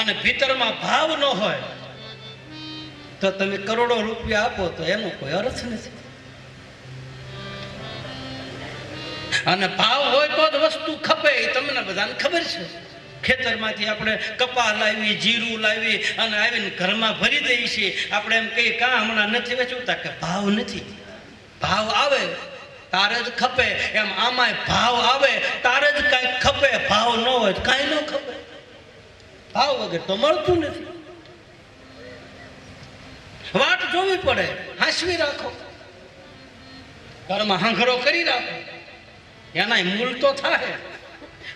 અને ભીતરમાં ભાવ ન હોય તો તમે કરોડો રૂપિયા આપો તો એનો કોઈ અર્થ નથી. અને ભાવ હોય તો જ વસ્તુ ખપે, એ તમને બધાને ખબર છે. ખેતરમાંથી આપણે કપા લાવી, જીરું લાવી અને આવીને ઘરમાં ભરી દઈએ છીએ. આપણે એમ કહીએ કાં હમણાં નથી વેચતા, કે ભાવ નથી. ભાવ આવે તારે જ ખપે. એમ આમાંય ભાવ આવે તારે જ કાંઈક ખપે, ભાવ ન હોય તો કાંઈ ન ખપે. ભાવ વગર તો મળતું નથી. વાટ જોવી પડે, હાંસવી રાખો, ઘરમાં હાંઘરો કરી રાખો, એના મૂળ તો થાય.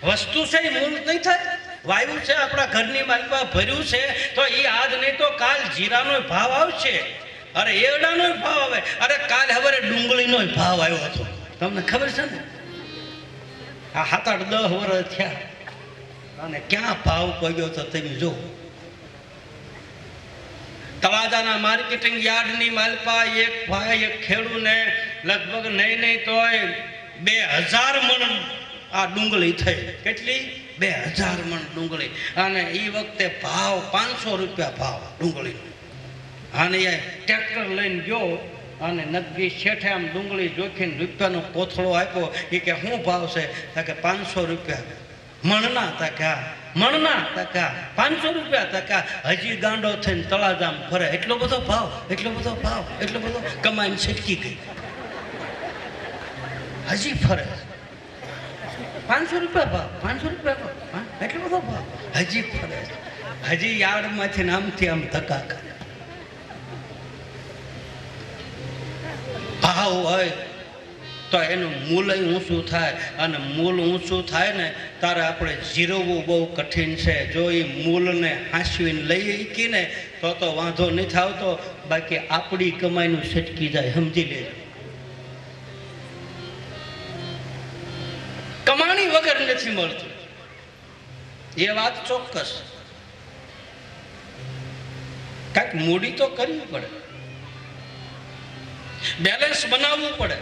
વસ્તુ છે એ મૂળ નહીં થાય. વાયુ છે આપણા ઘરની બાજુમાં ભર્યું છે તો એ આજ નહીં તો કાલ જીરાનો ભાવ આવશે, અરે એરડાનો ભાવ આવે, અરે કાલ હવે ડુંગળીનો ભાવ આવ્યો હતો. તમને ખબર છે ને, આ 7-8-10 વર્ષ થયા અને ક્યાં ભાવ પડ્યો તો તમે જો. તળાજાના માર્કેટિંગ યાર્ડની માલપા એક ભાઈ એક ખેડૂને લગભગ નહીં તોય 2000 મણ આ ડુંગળી થઈ. કેટલી? 2000 મણ ડુંગળી. અને એ વખતે ભાવ 500 રૂપિયા ભાવ ડુંગળીનો. અને એ ટ્રેક્ટર લઈને ગયો અને નગી શેઠે આમ ડુંગળી જોખીને રૂપિયાનો કોથળો આપ્યો. એ કે શું ભાવ છે? કે 500 રૂપિયા મણના. તકા મણના તકા 500 રૂપિયા તકા. હજી ગાંડો થઈને તળાજામ ફરે. એટલો બધો ભાવ, એટલો બધો ભાવ, એટલો બધો કમાઈને છટકી ગઈ. હજી ફરે 500 રૂપિયા ભાવ, 500 રૂપિયા ભાવ, એટલો બધો ભાવ. હજી ફરે, હજી યાર્ડમાંથી આમથી આમ ધક્કા કરે. ભાવ હોય તો તો એનું મૂલ ઊંચું થાય, અને મૂલ ઊંચું થાય ને ત્યારે આપણે જીરવવું બહુ કઠિન છે. જો એ મૂલને હાંસવીને લઈ શકીને તો વાંધો નથી આવતો, બાકી આપણી કમાઈનું છટકી જાય, સમજી લેજો. કમાણી વગર નથી મળતું, એ વાત ચોક્કસ. કાંઈક મૂડી તો કરવી પડે, બેલેન્સ બનાવવું પડે.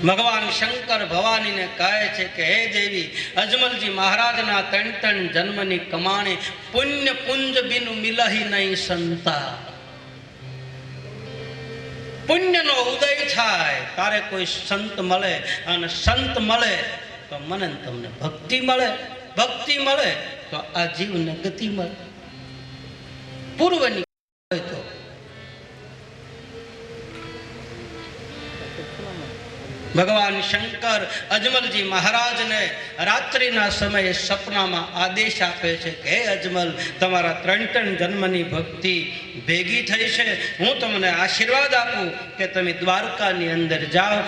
ભગવાન શંકર ભવાનીને કહે છે કે હે દેવી, અજમલજી મહારાજના 3 જન્મની કમાણી પુણ્ય પુંજ બિન મિલહી નહીં સંતા. પુણ્યનો ઉદય થાય તારે કોઈ સંત મળે, અને સંત મળે તો મને તમને ભક્તિ મળે, ભક્તિ મળે તો આ જીવને ગતિ મળે. પૂર્વની હોય તો ભગવાન શંકર અજમલજી મહારાજને રાત્રિના સમયે સપનામાં આદેશ આપે છે કે હે અજમલ, તમારા 3 જન્મની ભક્તિ ભેગી થઈ છે. હું તમને આશીર્વાદ આપું કે તમે દ્વારકાની અંદર જાઓ.